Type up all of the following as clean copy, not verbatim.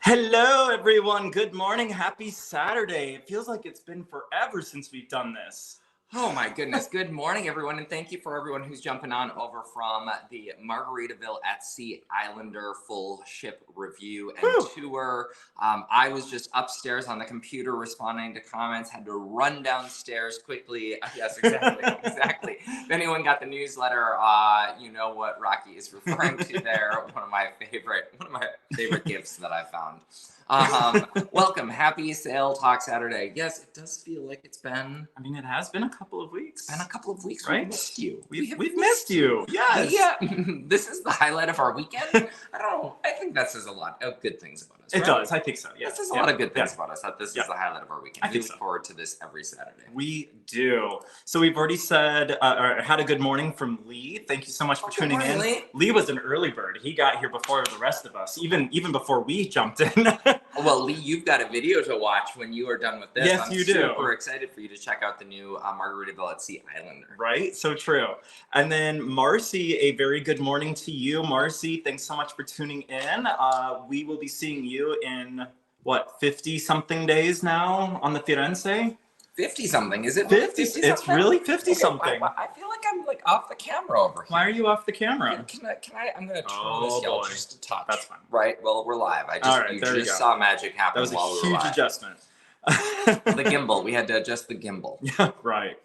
Hello, everyone. Good morning. Happy Saturday. It feels like it's been forever since we've done this. Oh my goodness. Good morning, everyone. And thank you for everyone who's jumping on over from the Margaritaville at Sea Islander full ship review and tour. I was just upstairs on the computer responding to comments, had to run downstairs quickly. Yes, exactly. Exactly. If anyone got the newsletter, you know what Rocky is referring to there. One of my favorite gifts that I found. Welcome. Happy Sail Talk Saturday. Yes, it does feel like it's been. I mean, it has been a couple of weeks. It's been a couple of weeks. Right? We've missed you. We've missed you. Yes. Yeah. This is the highlight of our weekend. I don't know. I think that says a lot of good things about us. It right? does. I think so. Yeah. This says a lot of good things about us. That this is the highlight of our weekend. We look forward to this every Saturday. We do. So we've already said, or had a good morning from Lee. Thank you so much for tuning in. Lee was an early bird. He got here before the rest of us, even before we jumped in. Well, Lee, you've got a video to watch when you are done with this. Yes, you do. I'm super excited for you to check out the new Margaritaville at Sea Islander. Right? So true. And then Marcy, a very good morning to you. Marcy, thanks so much for tuning in. We will be seeing you in, 50-something days now on the Firenze? 50-something, is it? 50, it's really 50-something. I feel like I'm off the camera over here. Why are you off the camera? Can I? I'm gonna turn this yell just a touch. That's fine. Right. Well, we're live. You just saw magic happen while we were live. That was a huge adjustment. The gimbal. We had to adjust the gimbal. Yeah. Right.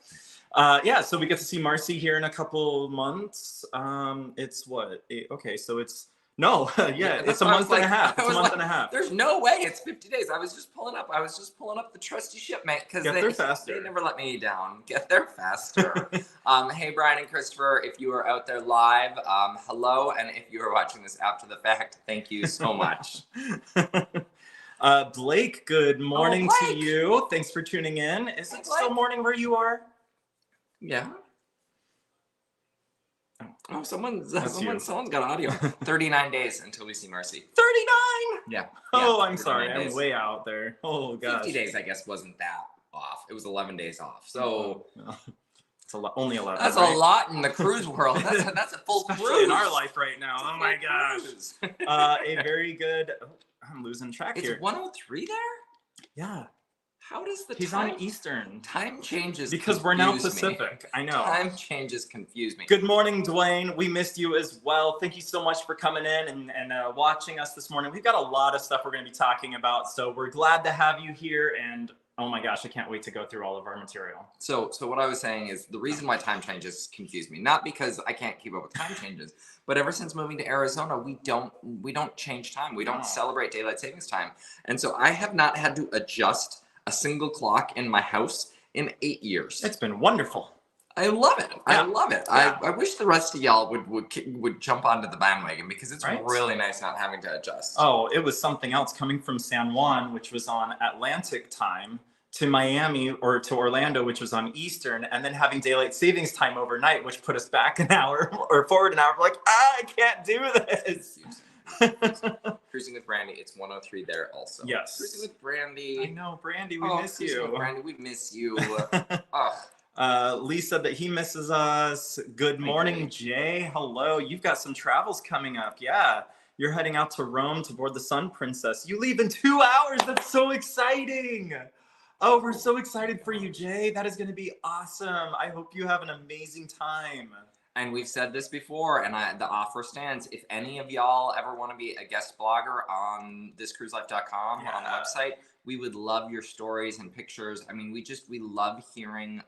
So we get to see Marcy here in a couple months. It's what? Okay, so it's. No, it's a month and a half. It's a month and a half. There's no way it's 50 days. I was just pulling up the trusty shipmate because they never let me down. Get there faster. Hey, Brian and Christopher, if you are out there live, hello. And if you are watching this after the fact, thank you so much. Blake, good morning to you. Thanks for tuning in. Is it still morning where you are? Yeah. Oh, someone's got audio. 39 days until we see Marcy. 39? Yeah. Oh, I'm sorry. I'm way out there. Oh, gosh. 50 days, I guess, wasn't that off. It was 11 days off. So it's only 11. That's a lot in the cruise world. That's a full cruise in our life right now. Oh my gosh. A very good. I'm losing track here. It's 103 there? Yeah. How does He's on Eastern. Time changes because we're now Pacific. I know. Time changes confuse me. Good morning, Dwayne. We missed you as well. Thank you so much for coming in and watching us this morning. We've got a lot of stuff we're going to be talking about, so we're glad to have you here. And oh my gosh, I can't wait to go through all of our material. So what I was saying is the reason why time changes confuse me, not because I can't keep up with time changes, but ever since moving to Arizona, we don't change time. We don't celebrate daylight savings time, and so I have not had to adjust a single clock in my house in 8 years. It's been wonderful. I love it. Yeah. I love it. Yeah. I wish the rest of y'all would jump onto the bandwagon because it's really nice not having to adjust. Oh, it was something else coming from San Juan, which was on Atlantic time, to Miami or to Orlando, which was on Eastern, and then having daylight savings time overnight, which put us back an hour or forward an hour. We're like, I can't do this. Cruising with Brandy, it's 103 there also. Yes. Cruising with Brandy. I know, Brandy, we miss you. Brandy, we miss you. Lee said that he misses us. Good morning, Jay. Hello. You've got some travels coming up. Yeah. You're heading out to Rome to board the Sun Princess. You leave in 2 hours. That's so exciting. Oh, we're so excited for you, Jay. That is going to be awesome. I hope you have an amazing time. And we've said this before, and the offer stands. If any of y'all ever want to be a guest blogger on thiscruiselife.com on the website, we would love your stories and pictures. I mean, we love hearing,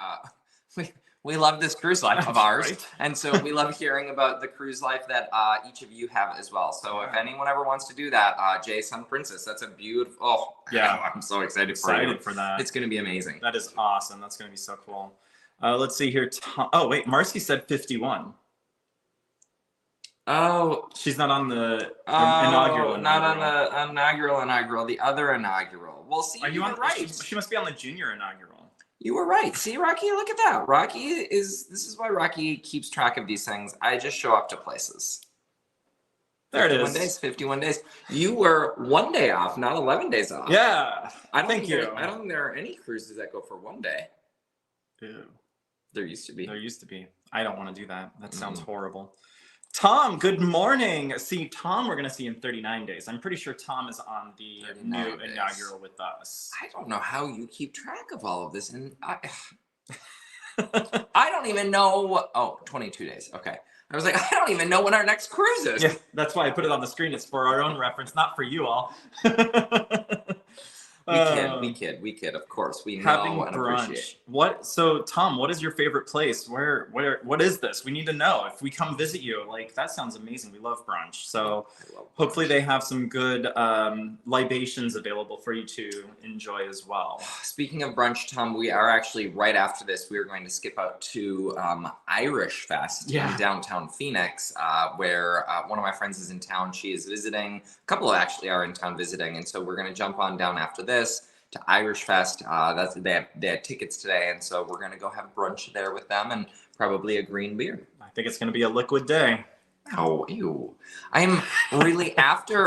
we love this cruise life of ours. And so we love hearing about the cruise life that each of you have as well. So if anyone ever wants to do that, Jay Sun Princess, that's a beautiful, I'm so excited for that. It's going to be amazing. That is awesome. That's going to be so cool. Let's see here. Oh, wait. Marcy said 51. Oh. She's not on the inaugural. Not on the inaugural. The other inaugural. Well, see, you were right. She must be on the junior inaugural. You were right. See, Rocky, look at that. This is why Rocky keeps track of these things. I just show up to places. There it is. 51 days. You were 1 day off, not 11 days off. Yeah. I don't think there are any cruises that go for 1 day. Ew. There used to be. I don't want to do that. That sounds horrible. Tom, good morning. See, Tom, we're going to see in 39 days. I'm pretty sure Tom is on the new days. inaugural with us. I don't know how you keep track of all of this. And I don't even know. Oh, 22 days. Okay. I was like, I don't even know when our next cruise is. Yeah, that's why I put it on the screen. It's for our own reference, not for you all. We kid. Of course, we having know and brunch. appreciate. What? So, Tom, what is your favorite place? What is this? We need to know. If we come visit you, like that sounds amazing. We love brunch. So, hopefully, they have some good libations available for you to enjoy as well. Speaking of brunch, Tom, we are actually right after this. We are going to skip out to Irish Fest in downtown Phoenix, where one of my friends is in town. She is visiting. A couple actually are in town visiting, and so we're going to jump on down after this to Irish Fest. They had tickets today, and so we're going to go have brunch there with them and probably a green beer. I think it's going to be a liquid day. Oh, ew. I am really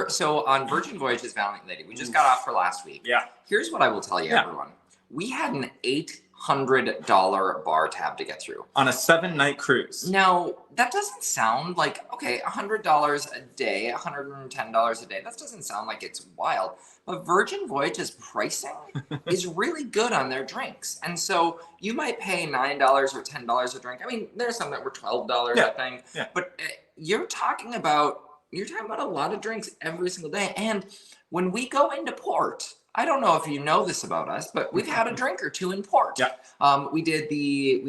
so on Virgin Voyages Valiant Lady, we just got off for last week. Yeah. Here's what I will tell you, everyone. We had an $800 bar tab to get through. On a 7-night cruise. Now, that doesn't sound like, okay, $100 a day, $110 a day. That doesn't sound like it's wild. But Virgin Voyages pricing is really good on their drinks. And so you might pay $9 or $10 a drink. I mean, there's some that were $12, I think. Yeah. But you're talking about a lot of drinks every single day. And when we go into port, I don't know if you know this about us, but we've had a drink or two in port. Yeah. We did the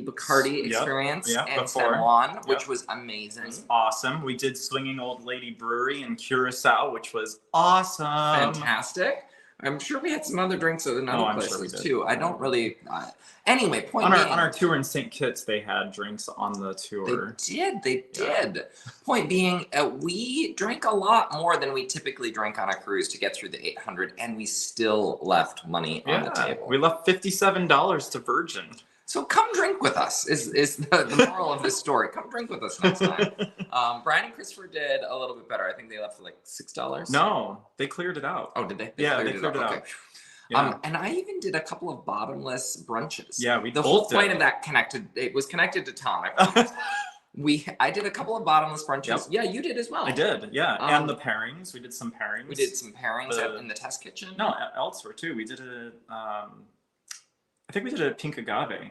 Bacardi experience in San Juan, which was amazing. It was awesome. We did Swinging Old Lady Brewery in Curacao, which was awesome. Fantastic. I'm sure we had some other drinks in other places too. I don't really. Anyway, on our tour in St. Kitts, they had drinks on the tour. They did. Point being, we drank a lot more than we typically drink on a cruise to get through the 800, and we still left money on the table. We left $57 to Virgin. So come drink with us is the moral of this story. Come drink with us next time. Brian and Christopher did a little bit better. I think they left for like $6. No, they cleared it out. Oh, did they? They cleared it out. Okay. Yeah. And I even did a couple of bottomless brunches. Yeah, the whole point of that it was connected to Tom. I promise. I did a couple of bottomless brunches. Yep. Yeah, you did as well. I did, yeah. And the pairings. We did some pairings. We did some pairings in the test kitchen. No, elsewhere too. We did I think we did a pink agave.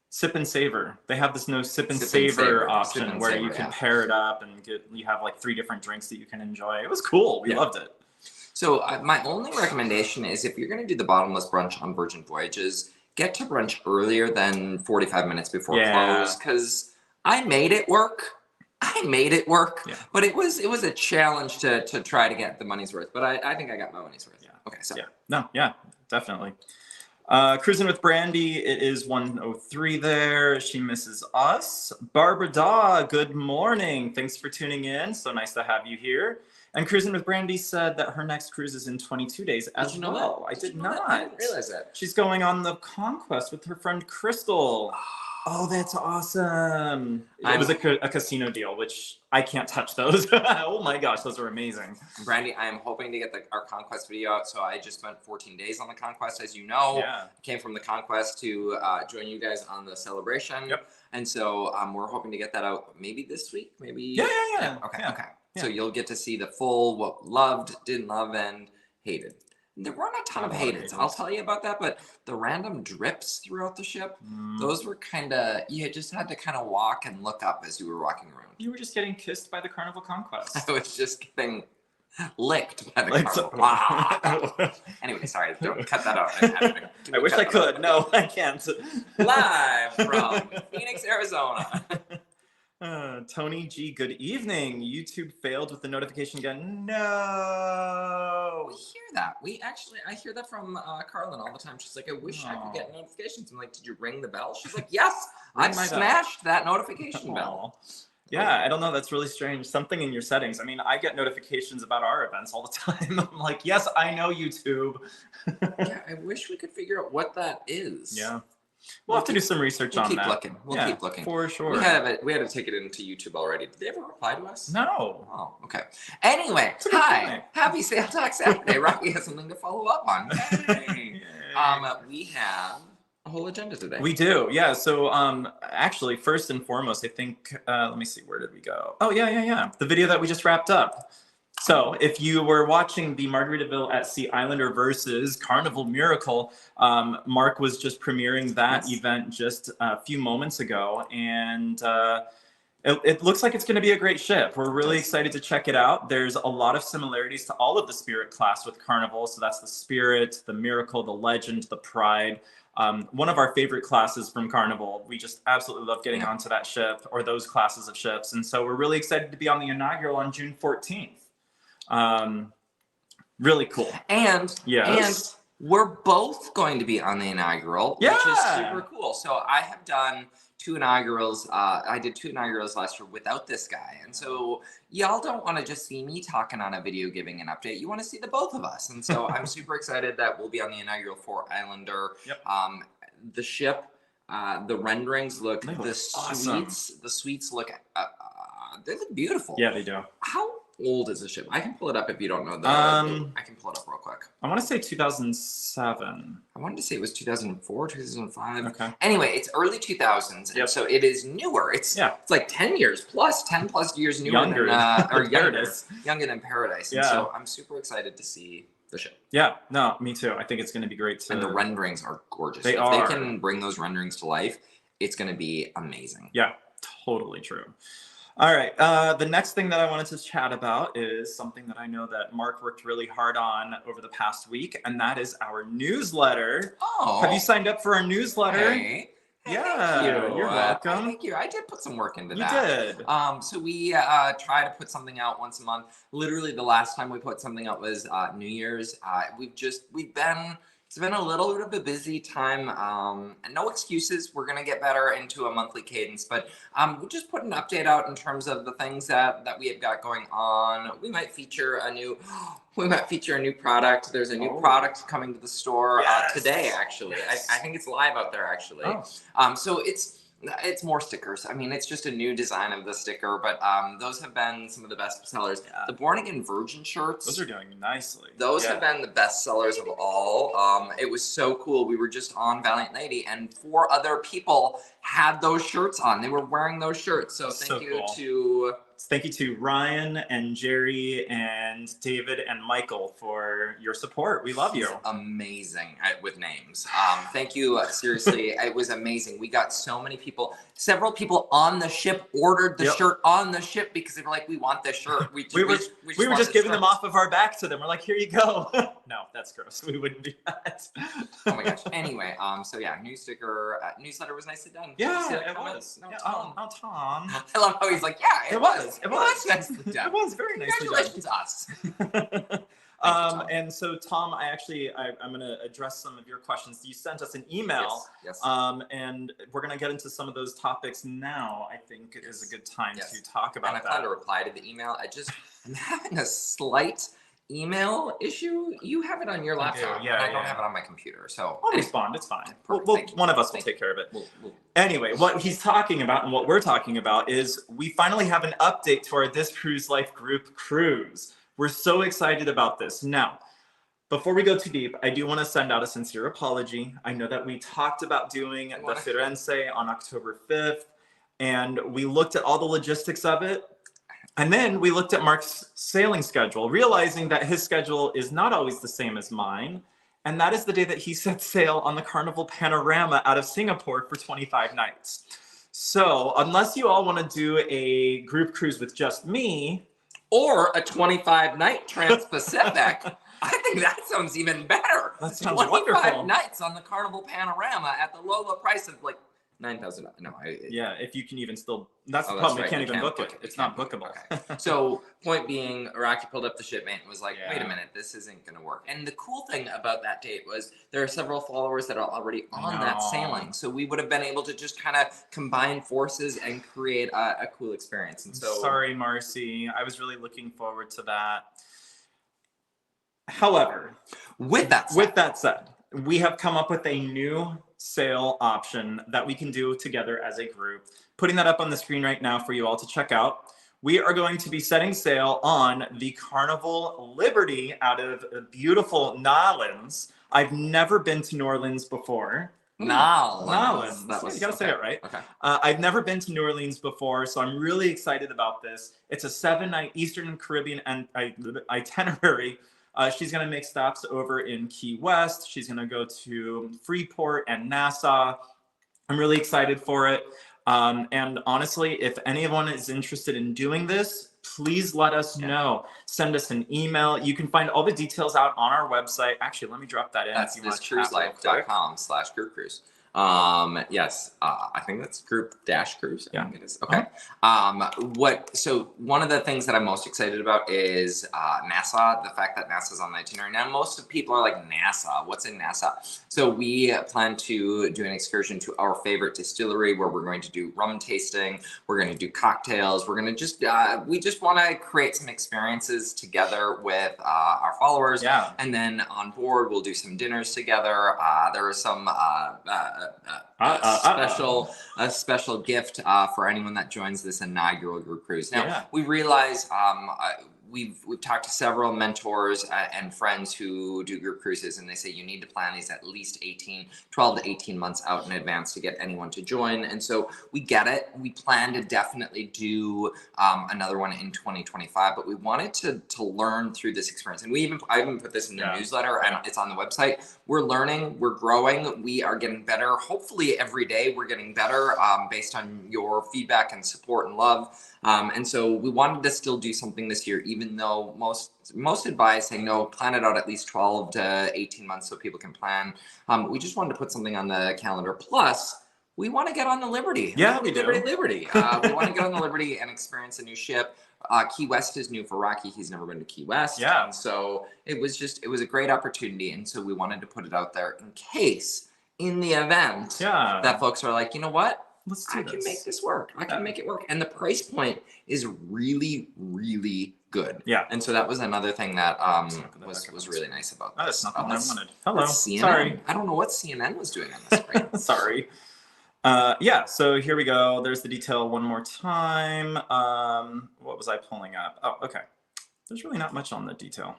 Sip and savor. They have this sip and savor option where you can pair it up and you have like 3 different drinks that you can enjoy. It was cool. We loved it. So my only recommendation is if you're going to do the bottomless brunch on Virgin Voyages, get to brunch earlier than 45 minutes before close, because I made it work. But it was a challenge to try to get the money's worth. But I think I got my money's worth. Yeah. Okay. So. Yeah, definitely. Cruising with Brandy, it is 1:03 there. She misses us. Barbara Daw, good morning. Thanks for tuning in. So nice to have you here. And Cruising with Brandy said that her next cruise is in 22 days as well. I did not. I didn't realize that. She's going on the Conquest with her friend Crystal. Oh, that's awesome. It was a casino deal, which I can't touch those. Oh my gosh, those are amazing. Brandy, I am hoping to get our Conquest video out. So I just spent 14 days on the Conquest, as you know. Yeah. Came from the Conquest to join you guys on the celebration. Yep. And so we're hoping to get that out maybe this week, maybe. Yeah. Okay. Yeah. So you'll get to see the full, what loved, didn't love, and hated. There weren't a ton of hateds, I'll tell you about that, but the random drips throughout the ship, those were you just had to kind of walk and look up as you were walking around. You were just getting kissed by the Carnival Conquest. I was just getting licked by the Carnival. Anyway, sorry, don't cut that out. I wish I could. No, I can't. Live from Phoenix, Arizona. Tony G, good evening. YouTube failed with the notification again. No. We hear that. I hear that from Carlin all the time. She's like, I wish I could get notifications. I'm like, did you ring the bell? She's like, yes, I've smashed that notification bell. Yeah, I don't know. That's really strange. Something in your settings. I mean, I get notifications about our events all the time. I'm like, yes, I know YouTube. Yeah, I wish we could figure out what that is. Yeah. We'll have to do some research on that. We'll keep looking. For sure. We had a ticket into YouTube already. Did they ever reply to us? No. Oh, okay. Anyway, hi. Happy Sail Talk Saturday. Rocky has something to follow up on. Hey. We have a whole agenda today. We do, yeah. So actually, first and foremost, I think, let me see, where did we go? Oh, yeah. The video that we just wrapped up. So if you were watching the Margaritaville at Sea Islander versus Carnival Miracle, Mark was just premiering that event just a few moments ago. And it looks like it's going to be a great ship. We're really excited to check it out. There's a lot of similarities to all of the Spirit class with Carnival. So that's the Spirit, the Miracle, the Legend, the Pride. One of our favorite classes from Carnival. We just absolutely love getting onto that ship or those classes of ships. And so we're really excited to be on the inaugural on June 14th. Really cool. And we're both going to be on the inaugural, which is super cool. So I have done 2 inaugurals. I did 2 inaugurals last year without this guy. And so y'all don't want to just see me talking on a video giving an update. You want to see the both of us. And so I'm super excited that we'll be on the inaugural for Islander. Yep. The ship, the renderings look, awesome. The suites look, they look beautiful. Yeah, they do. How old is the ship? I can pull it up if you don't know I can pull it up real quick. I want to say 2007. I wanted to say it was 2004, 2005. Okay. Anyway, it's early 2000s, and so it is newer. It's like 10 years plus, 10 plus years newer younger than Paradise. Younger than Paradise. And so I'm super excited to see the ship. Yeah, no, me too. I think it's going to be great too. And the renderings are gorgeous. They if are. they can bring those renderings to life, it's going to be amazing. Yeah, totally true. All right. The next thing that I wanted to chat about is something that I know that Mark worked really hard on over the past week, and that is our newsletter. Oh. Have you signed up for our newsletter? Hey, yeah, thank you. You're welcome. Thank you. I did put some work into that. You did. So we try to put something out once a month. Literally, the last time we put something out was New Year's. It's been a little bit of a busy time, and no excuses. We're gonna get better into a monthly cadence, but we just put an update out in terms of the things that we have got going on. We might feature a new product. There's a new product coming to the store today, actually. I think it's live out there, actually. So it's more stickers. I mean, it's just a new design of the sticker, but those have been some of the best sellers. The Born Again Virgin shirts. Those are doing nicely. Those have been the best sellers of all. It was so cool. We were just on Valiant Lady, and 4 other people had those shirts on. They were wearing those shirts. So thank you to Ryan and Jerry and David and Michael for your support. We love you. Amazing with names. Thank you. Seriously, it was amazing. We got so many people. Several people on the ship ordered the shirt on the ship because they were like, "We want this shirt." We were just giving them off of our back to them. We're like, "Here you go." No, that's gross. We wouldn't do that. Oh my gosh. Anyway, so yeah, new sticker newsletter was nicely done. Yeah, it was. No, yeah, Tom. Oh, Tom. I love how he's like, yeah, it was. It was nicely done. It was very nicely Congratulations, done. us. And so, Tom, I'm going to address some of your questions. You sent us an email, yes. And we're going to get into some of those topics now. I think it is a good time to talk about that. And I plan to reply to the email. I'm having a slight email issue. You have it on your laptop. I don't have it on my computer. So I'll respond. It's fine. Perfect. One of us will take care of it. Anyway, what he's talking about and what we're talking about is we finally have an update to our This Cruise Life group cruise. We're so excited about this. Now, before we go too deep, I do want to send out a sincere apology. I know that we talked about doing the Firenze on October 5th, and we looked at all the logistics of it. And then we looked at Mark's sailing schedule, realizing that his schedule is not always the same as mine. And that is the day that he set sail on the Carnival Panorama out of Singapore for 25 nights. So unless you all want to do a group cruise with just me, or a 25-night Trans-Pacific, I think that sounds even better. That sounds 25 wonderful. nights on the Carnival Panorama at the low price of like $9,000. No, if you can even still. That's the problem. Right. We can't even book it. It's not bookable. Okay. So, point being, Iraqi pulled up the shipmate and was like, "Wait a minute, this isn't going to work." And the cool thing about that date was there are several followers that are already on that sailing, so we would have been able to just kind of combine forces and create a cool experience. And so, sorry, Marcy, I was really looking forward to that. However, with that said, we have come up with a new sail option that we can do together as a group. Putting that up on the screen right now for you all to check out. We are going to be setting sail on the Carnival Liberty out of beautiful New Orleans. I've never been to New Orleans before. Nolans. Nolans. You gotta say it right. Okay. I've never been to New Orleans before, so I'm really excited about this. It's a 7-night Eastern Caribbean itinerary. She's going to make stops over in Key West. She's going to go to Freeport and Nassau. I'm really excited for it. And honestly, if anyone is interested in doing this, please let us know. Send us an email. You can find all the details out on our website. Actually, let me drop that in. That's thiscruiselife.com/group cruise. Yes, I think that's group-cruise. I think it is. Okay. So one of the things that I'm most excited about is NASA, the fact that NASA's on the itinerary. Now, most of people are like, NASA, what's in NASA? So we plan to do an excursion to our favorite distillery where we're going to do rum tasting. We're going to do cocktails. We're going to just, we just want to create some experiences together with our followers. Yeah. And then on board, we'll do some dinners together. There are some a special gift for anyone that joins this inaugural group cruise. Now, we realize we've talked to several mentors and friends who do group cruises, and they say you need to plan these at least 12 to 18 months out in advance to get anyone to join. And so we get it. We plan to definitely do another one in 2025, but we wanted to learn through this experience. And I even put this in the newsletter, and it's on the website. We're learning, we're growing, we are getting better. Hopefully every day we're getting better based on your feedback and support and love. And so we wanted to still do something this year, even though most advice saying no, plan it out at least 12 to 18 months so people can plan. We just wanted to put something on the calendar. Plus, we want to get on the Liberty. Yeah, we do. Liberty. We want to get on the Liberty and experience a new ship. Key West is new for Rocky. He's never been to Key West. Yeah. And so it was a great opportunity. And so we wanted to put it out there in case, in the event that folks are like, you know what? I can make this work. I can make it work. And the price point is really, really good. Yeah. And so that was another thing that was really nice about this. That's not what I wanted. Hello. CNN. Sorry. I don't know what CNN was doing on this screen. Sorry. So here we go. There's the detail one more time. What was I pulling up? Oh, okay. There's really not much on the detail.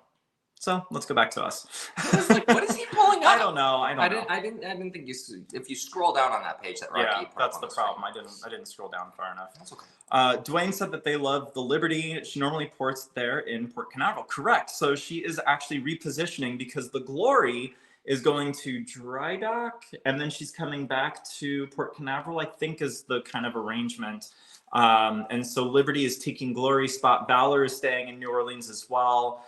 So let's go back to us. I was like, what is he pulling up? I don't know. I didn't think if you scroll down on that page that Rocky that's the problem. I didn't scroll down far enough. That's okay. Dwayne said that they love the Liberty. She normally ports there in Port Canaveral. Correct. So she is actually repositioning because the Glory is going to dry dock and then she's coming back to Port Canaveral, I think is the kind of arrangement. And so Liberty is taking Glory's spot. Valor is staying in New Orleans as well.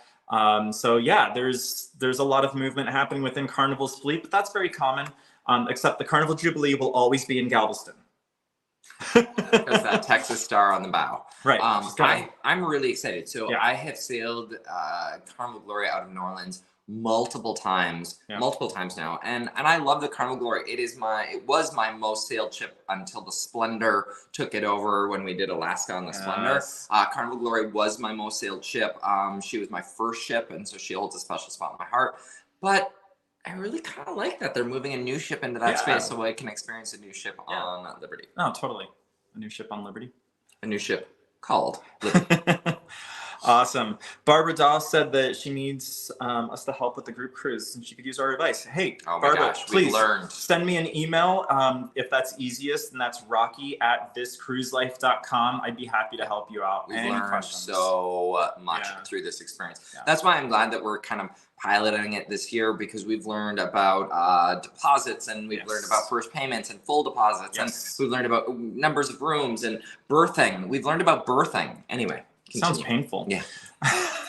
So yeah, there's a lot of movement happening within Carnival's fleet, but that's very common, except the Carnival Jubilee will always be in Galveston. Because that Texas star on the bow. Right. I'm really excited. So I have sailed Carnival Glory out of New Orleans multiple times now, and I love the Carnival Glory. It was my most sailed ship until the Splendor took it over when we did Alaska on the Splendor. Carnival Glory was my most sailed ship. She was my first ship, and so she holds a special spot in my heart. But I really kind of like that they're moving a new ship into that space so I can experience a new ship on Liberty. Oh, totally. A new ship on Liberty. A new ship called Liberty. Awesome. Barbara Dahl said that she needs us to help with the group cruise and she could use our advice. Hey, Barbara, please send me an email if that's easiest, and that's rocky@thiscruiselife.com. I'd be happy to help you out. We've learned so much through this experience. That's why I'm glad that we're kind of piloting it this year, because we've learned about deposits, and we've learned about first payments and full deposits, and we've learned about numbers of rooms and birthing. We've learned about birthing. Anyway. Sounds painful. Yeah,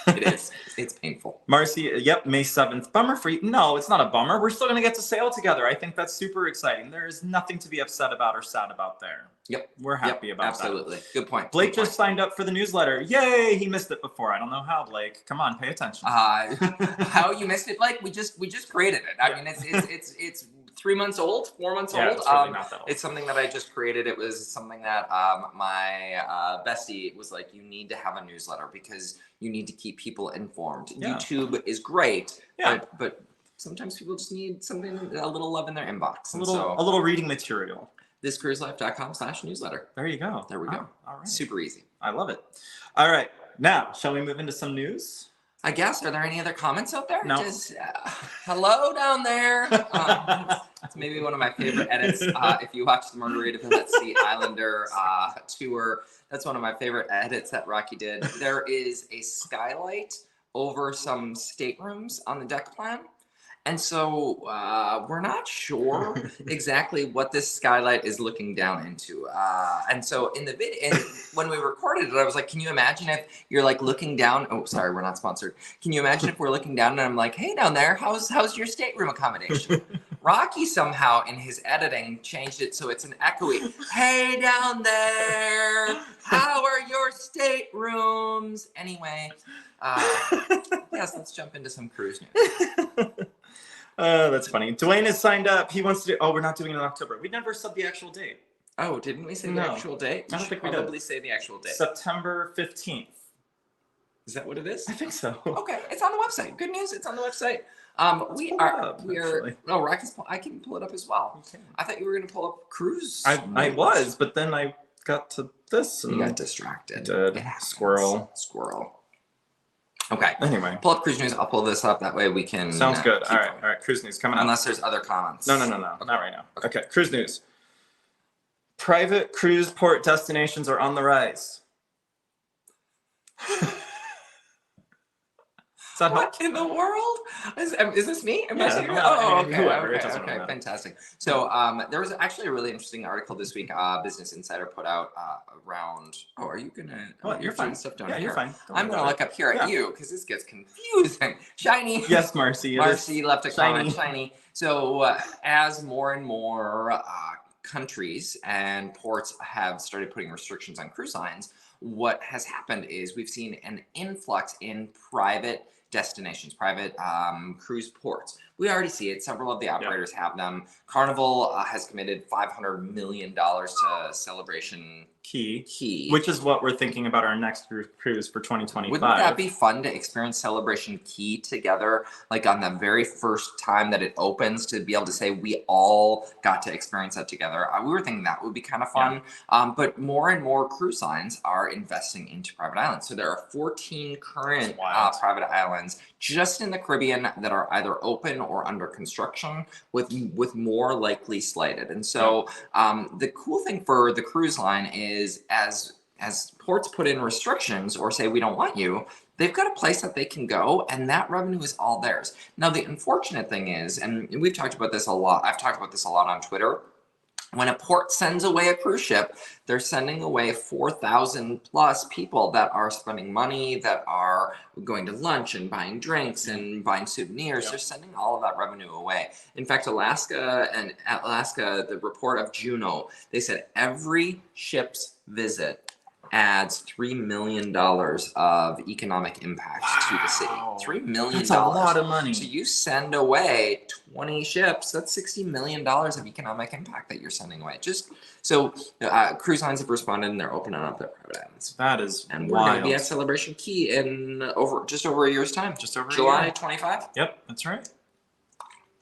it is. It's painful. Marcy, yep, May 7th. Bummer free. No, it's not a bummer. We're still going to get to sail together. I think that's super exciting. There is nothing to be upset about or sad about there. Yep. We're happy about absolutely. that. Good point. Blake just signed up for the newsletter. Yay! He missed it before. I don't know how, Blake. Come on, pay attention. How you missed it, Blake? We just created it. I mean, it's 3 months old, 4 months old. It's really not that old. It's something that I just created. It was something that my bestie was like, you need to have a newsletter because you need to keep people informed. YouTube is great, but sometimes people just need something, a little love in their inbox. A little reading material. thiscruiselife.com/newsletter. There you go. There we go. All right. Super easy. I love it. All right. Now, shall we move into some news? I guess. Are there any other comments out there? No. Just hello down there. It's maybe one of my favorite edits. If you watch the Margaritaville at Sea Islander tour, that's one of my favorite edits that Rocky did. There is a skylight over some staterooms on the deck plan. And so we're not sure exactly what this skylight is looking down into. And so in the video, when we recorded it, I was like, can you imagine if you're like looking down? Oh, sorry, we're not sponsored. Can you imagine if we're looking down and I'm like, hey, down there, how's your stateroom accommodation? Rocky somehow in his editing changed it so it's an echoey, hey, down there, how are your staterooms? Anyway, yes, let's jump into some cruise news. That's funny. Dwayne has signed up. He wants to do. Oh, we're not doing it in October. We never said the actual date. Oh, didn't we say the actual date? I don't think we did. Probably say the actual date. September 15th. Is that what it is? I think so. Okay, it's on the website. Good news, it's on the website. We are. Oh, Rocky's. I can pull it up as well. Okay. I thought you were going to pull up cruise. I was, but then I got to this. And you got distracted. Squirrel. Okay. Anyway, pull up cruise news. I'll pull this up. That way we can. Sounds good. All right. Cruise news coming up. Unless there's other comments. No. Not right now. Okay. Cruise news. Private cruise port destinations are on the rise. What in the world? Is this me? Am I saying that? Oh, okay. Whoever. Okay, fantastic. So there was actually a really interesting article this week. Business Insider put out around. Oh, are you gonna? Oh, you're fine. Stuff down here. You're fine. I'm gonna look up here at you because this gets confusing. Shiny. Yes, Marcy. Marcy left a comment. Shiny. So as more and more countries and ports have started putting restrictions on cruise lines, what has happened is we've seen an influx in private destinations, private cruise ports. We already see it. Several of the operators have them. Carnival has committed $500 million to Celebration Key, which is what we're thinking about our next cruise for 2025. Wouldn't that be fun to experience Celebration Key together, like on the very first time that it opens, to be able to say we all got to experience that together? We were thinking that would be kind of fun. But more and more cruise lines are investing into private islands. So there are 14 current private islands just in the Caribbean that are either open or under construction, with more likely slated. And so the cool thing for the cruise line is as ports put in restrictions or say we don't want you, they've got a place that they can go, and that revenue is all theirs. Now the unfortunate thing is, and we've talked about this a lot, I've talked about this a lot on Twitter, when a port sends away a cruise ship, they're sending away 4,000 plus people that are spending money, that are going to lunch and buying drinks and buying souvenirs. They're sending all of that revenue away. In fact, Alaska, the report of Juneau, they said every ship's visit adds $3 million of economic impact to the city. $3 million. That's a lot of money. So you send away 20 ships, that's $60 million of economic impact that you're sending away. Just so cruise lines have responded and they're opening up their private islands. That is and we're going to be at Celebration Key in just over a year's time. Just over July 25. Yep, that's right.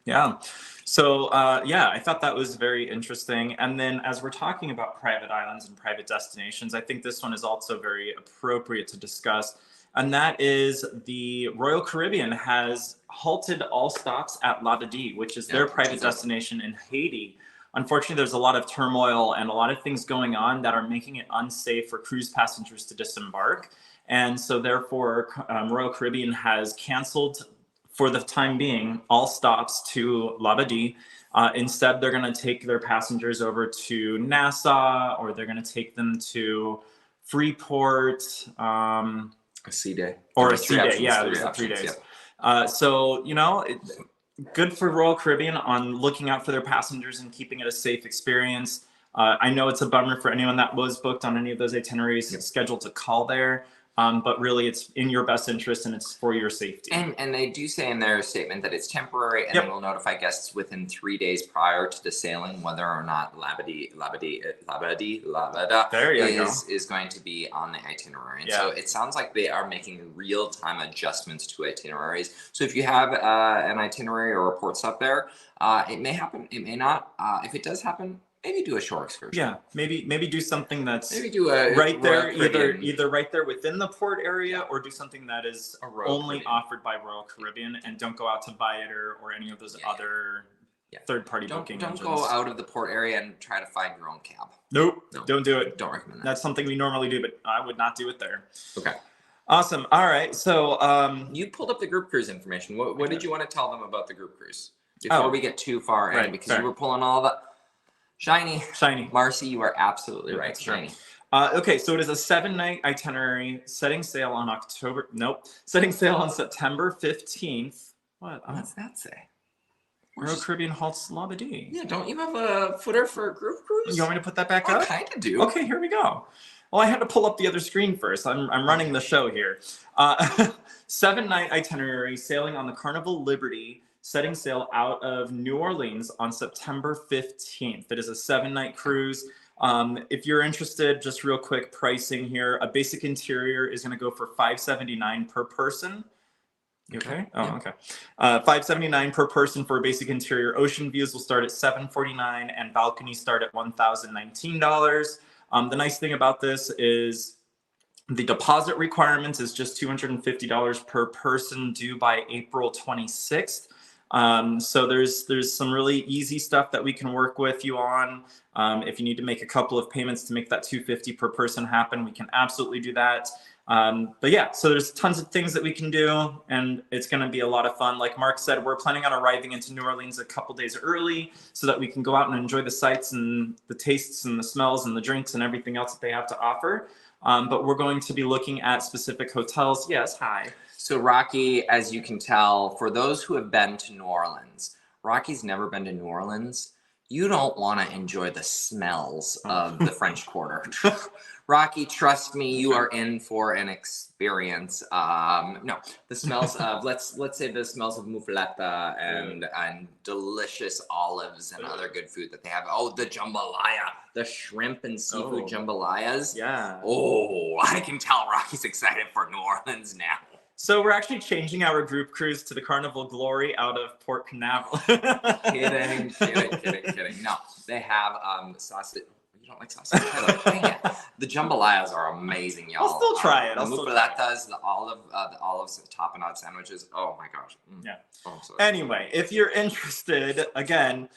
Yeah. So, I thought that was very interesting. And then as we're talking about private islands and private destinations, I think this one is also very appropriate to discuss. And that is the Royal Caribbean has halted all stops at Labadee, which is their private destination in Haiti. Unfortunately, there's a lot of turmoil and a lot of things going on that are making it unsafe for cruise passengers to disembark. And so therefore, Royal Caribbean has canceled, for the time being, all stops to Labadee. Instead, they're going to take their passengers over to Nassau, or they're going to take them to Freeport. A sea day. Or a sea day, there's 3 days. Yeah. So, good for Royal Caribbean on looking out for their passengers and keeping it a safe experience. I know it's a bummer for anyone that was booked on any of those itineraries scheduled to call there. But really, it's in your best interest and it's for your safety. And they do say in their statement that it's temporary, and they will notify guests within 3 days prior to the sailing whether or not Labada is going to be on the itinerary. And so it sounds like they are making real-time adjustments to itineraries. So if you have an itinerary or a port stop there, it may happen, it may not. If it does happen, maybe do a shore excursion. Yeah, maybe do something that's do a right there, either right there within the port area, or do something that is only offered by Royal Caribbean, and don't go out to Viator or any of those other third-party booking Don't engines. go out of the port area and try to find your own cab. Nope, No. don't do it. Don't recommend that. That's something we normally do, but I would not do it there. Okay. Awesome. All right. So you pulled up the group cruise information. What did you want to tell them about the group cruise before we get too far in? Because you were pulling all the shiny. Marcy, you are absolutely right. Shiny. Okay, so it is a 7-night itinerary setting sail on September 15th. What's that say? Royal Caribbean halts Labadee. Yeah, don't you have a footer for a group cruise? You want me to put that back up? I kind of do. Okay, here we go. Well, I had to pull up the other screen first. I'm running the show here. 7-night itinerary sailing on the Carnival Liberty, setting sail out of New Orleans on September 15th. It is a 7-night cruise. If you're interested, just real quick pricing here. A basic interior is going to go for $579 per person. You okay? Oh, okay. $579 per person for a basic interior. Ocean views will start at $749 and balconies start at $1,019. The nice thing about this is the deposit requirement is just $250 per person due by April 26th. So there's some really easy stuff that we can work with you on. If you need to make a couple of payments to make that $250 per person happen, we can absolutely do that. But yeah, so there's tons of things that we can do, and it's going to be a lot of fun. Like Mark said, we're planning on arriving into New Orleans a couple days early so that we can go out and enjoy the sights and the tastes and the smells and the drinks and everything else that they have to offer. But we're going to be looking at specific hotels. Yes, hi. So Rocky, as you can tell, for those who have been to New Orleans, Rocky's never been to New Orleans. You don't want to enjoy the smells of the French Quarter. Rocky, trust me, you are in for an experience. No, the smells of let's say the smells of muffaletta and delicious olives and other good food that they have. Oh, the jambalaya, the shrimp and seafood jambalayas. Yeah. Oh, I can tell Rocky's excited for New Orleans now. So we're actually changing our group cruise to the Carnival Glory out of Port Canaveral. Kidding. No, they have sausage. You don't like sausage? Dang it. The jambalayas are amazing, y'all. I'll still try it. The muffalettas, the olives, the tapenade sandwiches. Oh my gosh. Yeah. Oh, anyway, if you're interested, again,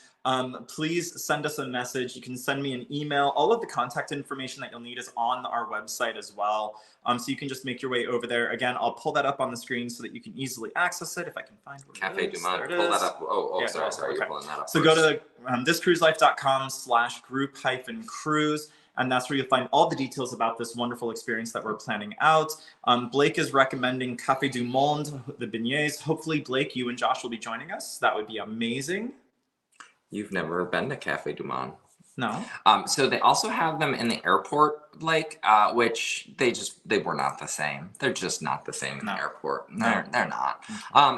please send us a message. You can send me an email. All of the contact information that you'll need is on our website as well. So you can just make your way over there. Again, I'll pull that up on the screen so that you can easily access it if I can find it. Cafe Du Monde, pull that up. Yeah, sorry, okay. You're pulling that up. So go to thiscruiselife.com/group-cruise. And that's where you'll find all the details about this wonderful experience that we're planning out. Blake is recommending Café du Monde, the beignets. Hopefully, Blake, you and Josh will be joining us. That would be amazing. You've never been to Café du Monde? No. So they also have them in the airport, Blake, which they were not the same. They're just not the same in the airport. They're not.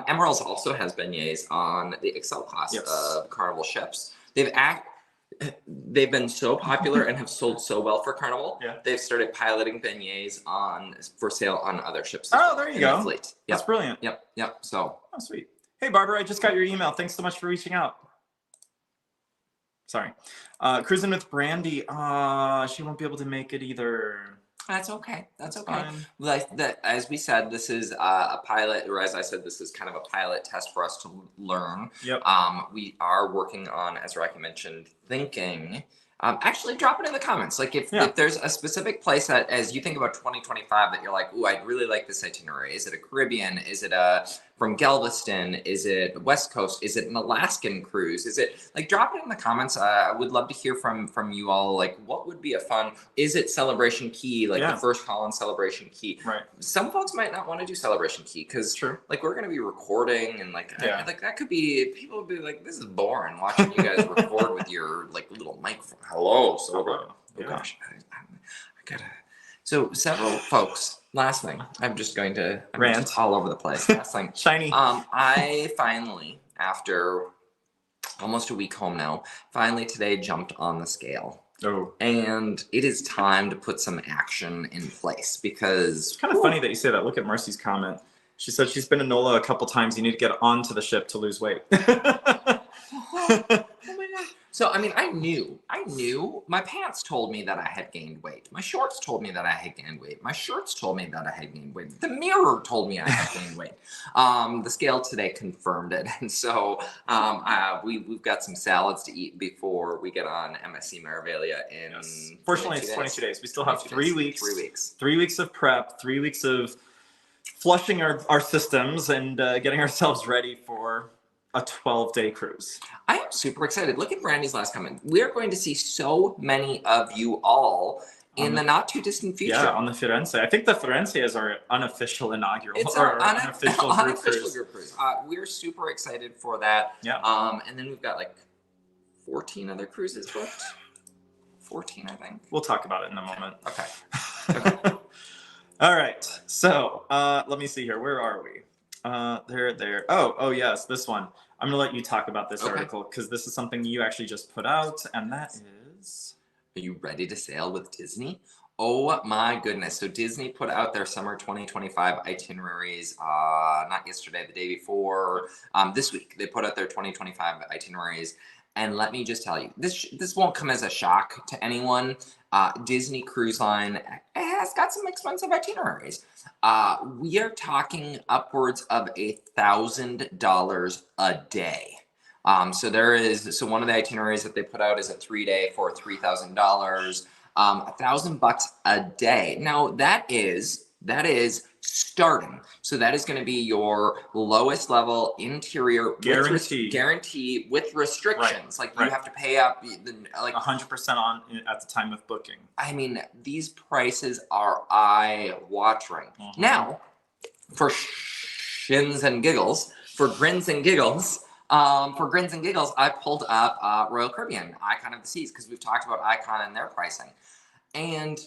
Emerald's also has beignets on the Excel class of Carnival ships. They've been so popular and have sold so well for Carnival. Yeah. They've started piloting beignets for sale on other ships. There you go. Fleet. Yep. That's brilliant. Yep. So. Oh, sweet. Hey, Barbara, I just got your email. Thanks so much for reaching out. Sorry. Cruising with Brandy. She won't be able to make it either. That's okay. That's okay. Fine. Like as we said, this is a pilot, or as I said, this is kind of a pilot test for us to learn. Yep. We are working on, as Rocky mentioned, thinking. Actually, drop it in the comments. Like if there's a specific place that, as you think about 2025, that you're like, ooh, I'd really like this itinerary. Is it a Caribbean? Is it from Galveston? Is it West Coast? Is it an Alaskan cruise? Is it like, drop it in the comments. I would love to hear from you all. Like, what would be a fun? Is it Celebration Key? Like the first call on Celebration Key. Right. Some folks might not want to do Celebration Key because like we're gonna be recording and like that could be, people would be like, this is boring watching you guys record with your like little microphone. Hello, oh gosh, I gotta. So several folks. Last thing, I'm just rant all over the place. Last thing, shiny. I finally, after almost a week home now, finally today jumped on the scale. Oh. And it is time to put some action in place because it's kind of funny that you say that. Look at Marcy's comment. She said she's been to NOLA a couple times. You need to get onto the ship to lose weight. Oh my God. So, I mean, I knew, my pants told me that I had gained weight. My shorts told me that I had gained weight. My shirts told me that I had gained weight. The mirror told me I had gained weight. The scale today confirmed it. And so we've got some salads to eat before we get on MSC Maravelia in Fortunately, it's 22 days. We still have 3 weeks. 3 weeks. 3 weeks of prep, 3 weeks of flushing our systems and getting ourselves ready for a 12-day cruise. I am super excited. Look at Brandy's last comment. We're going to see so many of you all in the not too distant future. Yeah, on the Firenze. I think the Firenze is our unofficial inaugural. It's our unofficial group cruise. We're super excited for that. Yeah. And then we've got like 14 other cruises booked. 14, I think. We'll talk about it in a moment. Okay. All right. So let me see here. Where are we? There. Oh, yes, this one. I'm gonna let you talk about this article because this is something you actually just put out, and that is. Are you ready to sail with Disney? Oh my goodness. So Disney put out their summer 2025 itineraries, not yesterday, the day before, this week. They put out their 2025 itineraries. And let me just tell you, this won't come as a shock to anyone. Disney Cruise Line has got some expensive itineraries. We are talking upwards of $1,000 a day. So one of the itineraries that they put out is a 3-day for $3,000, $1,000 a day. Now that is starting. So that is going to be your lowest level interior guarantee with restrictions. Right, you have to pay up like 100% on at the time of booking. I mean, these prices are eye-watering. Mm-hmm. Now, for grins and giggles, I pulled up Royal Caribbean, Icon of the Seas, because we've talked about Icon and their pricing. And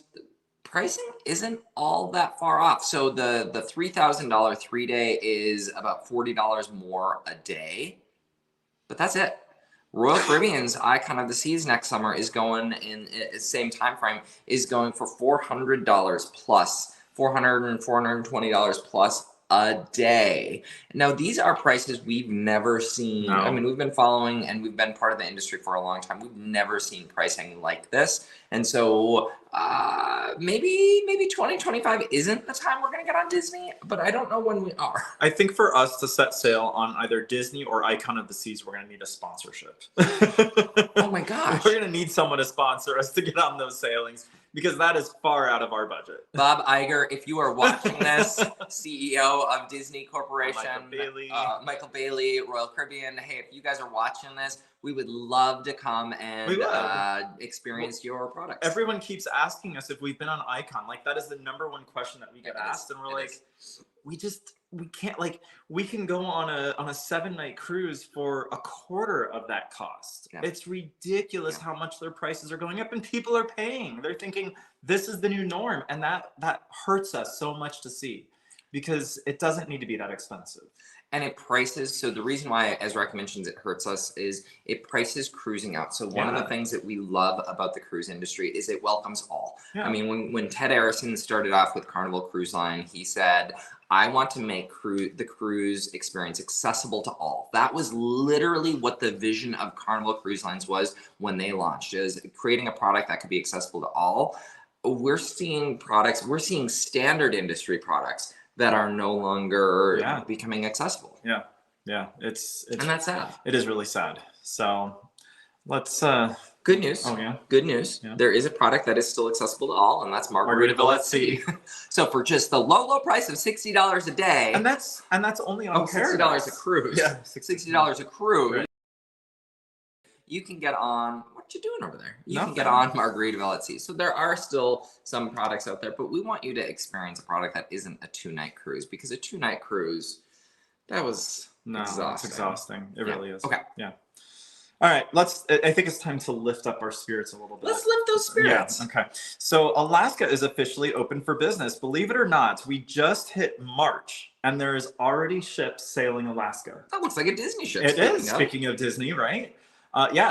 pricing isn't all that far off. So the $3,000 3-day is about $40 more a day, but that's it. Royal Caribbean's Icon of the Seas next summer is going in the same time frame, is going for $400 plus, $400 and $420 plus a day. Now, these are prices we've never seen. No. I mean, we've been following and we've been part of the industry for a long time. We've never seen pricing like this. And so maybe 2025 isn't the time we're going to get on Disney, but I don't know when we are. I think for us to set sail on either Disney or Icon of the Seas, we're going to need a sponsorship. Oh my gosh. We're going to need someone to sponsor us to get on those sailings because that is far out of our budget. Bob Iger, if you are watching this, CEO of Disney Corporation, Michael Bailey, Royal Caribbean, hey, if you guys are watching this, we would love to come and experience your products. Everyone keeps asking us if we've been on Icon. Like, that is the number one question that we get asked. And we're like, we can't, like, we can go on a 7-night cruise for a quarter of that cost. Yeah. It's ridiculous how much their prices are going up and people are paying. They're thinking this is the new norm. And that hurts us so much to see because it doesn't need to be that expensive. And it prices, so the reason why, as Rick mentions, it hurts us is it prices cruising out. So one of the things that we love about the cruise industry is it welcomes all. Yeah. I mean, when Ted Arison started off with Carnival Cruise Line, he said, I want to make the cruise experience accessible to all. That was literally what the vision of Carnival Cruise Lines was when they launched, is creating a product that could be accessible to all. We're seeing standard industry products that are no longer becoming accessible. Yeah. It's and that's sad. It is really sad. So let's good news. Oh yeah. Good news. Yeah. There is a product that is still accessible to all, and that's Margaritaville at Sea. So for just the low price of $60 a day. And that's only on $60 a cruise. Yeah. $60 a cruise. Right. You can get on, what you doing over there? You can get on Margaritaville at Sea. So there are still some products out there, but we want you to experience a product that isn't a 2-night cruise, because a 2-night cruise, that was exhausting. It's exhausting. It really is. Okay. Yeah. All right, I think it's time to lift up our spirits a little bit. Let's lift those spirits. Yeah, okay. So Alaska is officially open for business. Believe it or not, we just hit March and there is already ships sailing Alaska. That looks like a Disney ship. It is, speaking of Disney, right?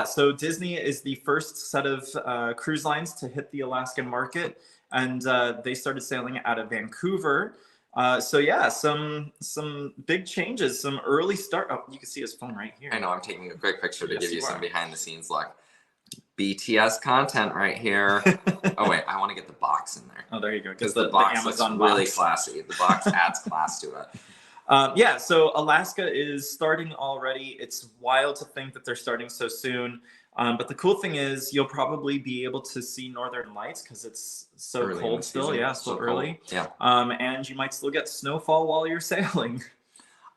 So Disney is the first set of cruise lines to hit the Alaskan market, and they started sailing out of Vancouver. Some big changes, some early start. Oh, you can see his phone right here. I know, I'm taking a quick picture to give you some behind the scenes look. BTS content right here. Oh wait, I want to get the box in there. Oh, there you go. Because the box looks really classy. The box adds class to it. Yeah, so Alaska is starting already. It's wild to think that they're starting so soon. But the cool thing is you'll probably be able to see Northern Lights because it's so Early in cold the still. season. Yeah, still So early. cold. Yeah. And you might still get snowfall while you're sailing.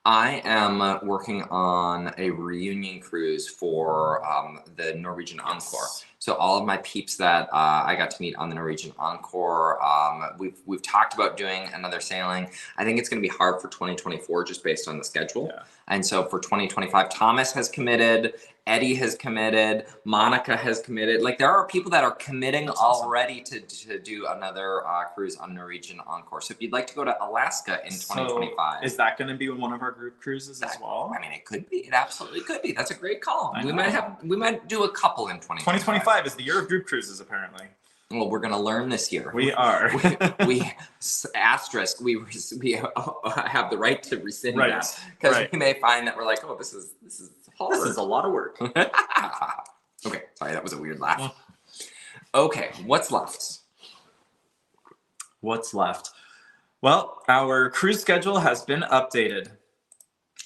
I am working on a reunion cruise for the Norwegian Encore. So all of my peeps that I got to meet on the Norwegian Encore, we've talked about doing another sailing. I think it's going to be hard for 2024 just based on the schedule. Yeah. And so for 2025, Thomas has committed, Eddie has committed, Monica has committed. Like there are people that are committing already to do another cruise on Norwegian Encore. So if you'd like to go to Alaska in 2025. Is that going to be one of our group cruises as well? I mean, it could be. It absolutely could be. That's a great call. We might do a couple in 2025. 2025 is the year of group cruises, apparently. Well, we're going to learn this year. We are. we asterisk, we have the right to rescind that. Because we may find that we're like, oh, this is hard. This is a lot of work. Okay, sorry, that was a weird laugh. Okay, what's left? What's left? Well, our cruise schedule has been updated.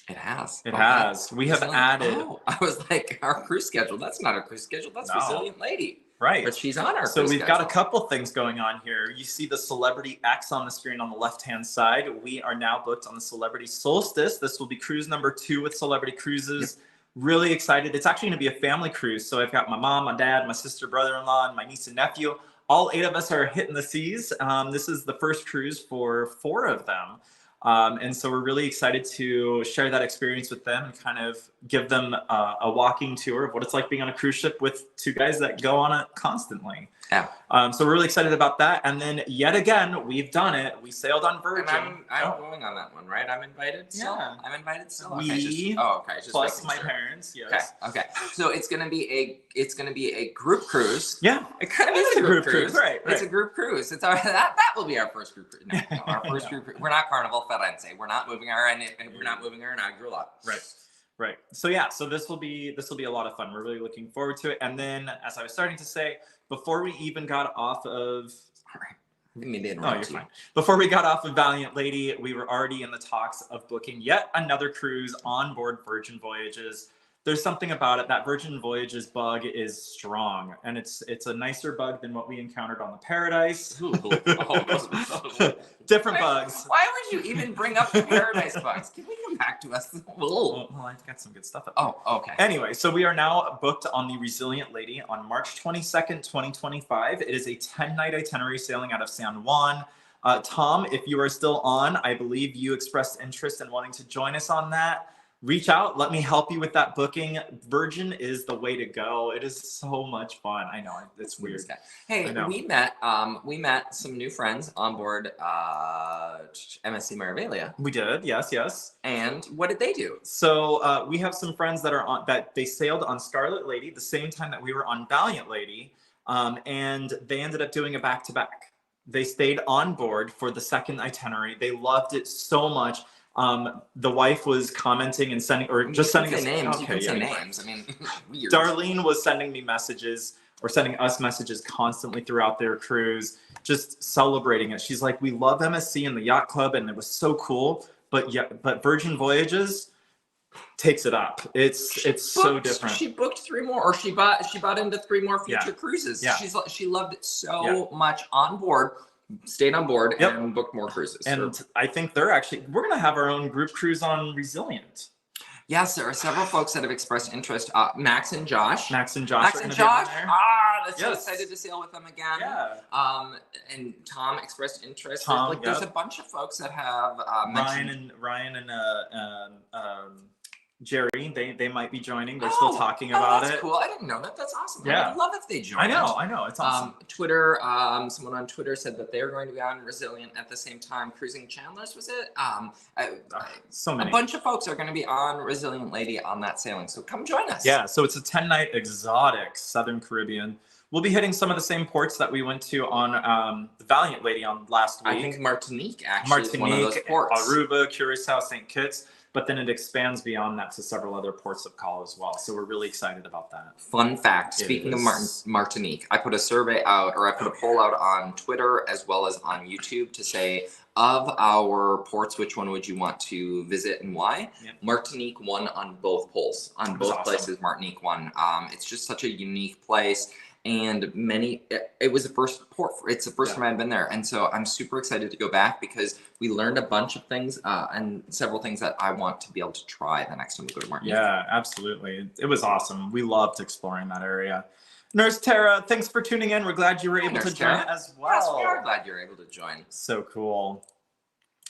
It has. It has. We have added. Oh, I was like, our cruise schedule. That's not a cruise schedule. That's Resilient Lady. Right. But she's on our So cruise we've schedule. got a couple things going on here. You see the Celebrity X on the screen on the left-hand side. We are now booked on the Celebrity Solstice. This will be cruise number 2 with Celebrity Cruises. Yep. Really excited. It's actually going to be a family cruise. So I've got my mom, my dad, my sister, brother-in-law, and my niece and nephew. All 8 of us are hitting the seas. This is the first cruise for 4 of them. And so we're really excited to share that experience with them and kind of give them a walking tour of what it's like being on a cruise ship with 2 guys that go on it constantly. Yeah. So we're really excited about that. And then yet again, we've done it. We sailed on Virgin. And I'm going on that one, right? I'm invited still? Yeah. I'm invited still? Okay, plus my parents, yes. Okay. So it's gonna be a group cruise. Yeah. It kind of is a group cruise. Right. It's a group cruise. It's that will be our first group cruise. No, our first group cruise. We're not Carnival Firenze. We're not moving our inaugural lot. Right. So yeah, so this will be a lot of fun. We're really looking forward to it. And then as I was starting to say, before we even got off of Before we got off of Valiant Lady, we were already in the talks of booking yet another cruise on board Virgin Voyages. There's something about it. That Virgin Voyages bug is strong, and it's a nicer bug than what we encountered on the Paradise. Different bugs. Why would you even bring up the Paradise bugs? Can we come back to us? Well, I've got some good stuff. Okay. Anyway, so we are now booked on the Resilient Lady on March 22nd, 2025. It is a 10-night itinerary sailing out of San Juan. Tom, if you are still on, I believe you expressed interest in wanting to join us on that. Reach out. Let me help you with that booking. Virgin is the way to go. It is so much fun. I know it's weird. Hey, we met some new friends on board MSC Maravelia. We did, yes. And what did they do? So we have some friends that they sailed on Scarlet Lady the same time that we were on Valiant Lady, and they ended up doing a back-to-back. They stayed on board for the second itinerary. They loved it so much. The wife was commenting and sending us names. You can say names. I mean, weird. Darlene was sending me messages or sending us messages constantly throughout their cruise, just celebrating it. She's like, we love MSC and the yacht club, and it was so cool. But Virgin Voyages takes it up. It's so different. She booked 3 more, or she bought into 3 more future cruises. Yeah. She loved it so much on board. Stayed on board and booked more cruises. And I think we're going to have our own group cruise on Resilient. Yes, there are several folks that have expressed interest. Max and Josh. They're so excited to sail with them again. Yeah. And Tom expressed interest. Tom, there's a bunch of folks that have Ryan and Jerry, they might be joining. They're still talking about that's it. Cool. I didn't know that. That's awesome. Yeah. I would love if they joined. I know. It's awesome. Twitter, someone on Twitter said that they're going to be on Resilient at the same time. Cruising Chandler's, was it? So many. A bunch of folks are going to be on Resilient Lady on that sailing. So come join us. Yeah. So it's a 10-night exotic Southern Caribbean. We'll be hitting some of the same ports that we went to on the Valiant Lady on last week. I think Martinique actually is one of those ports. Aruba, Curacao, St. Kitts. but then it expands beyond that to several other ports of call as well. So we're really excited about that. Fun fact, speaking of Martinique, I put a survey out, or I put a poll out on Twitter as well as on YouTube to say, of our ports, which one would you want to visit and why? Yep. Martinique won on both polls. On both places, Martinique won. It's just such a unique place. And it was the first port. It's the first time I've been there, and so I'm super excited to go back because we learned a bunch of things and several things that I want to be able to try the next time we go to Martinique. Yeah, absolutely. It was awesome. We loved exploring that area. Nurse Tera, thanks for tuning in. We're glad you were able to join as well. Yes, we are glad you're able to join. So cool.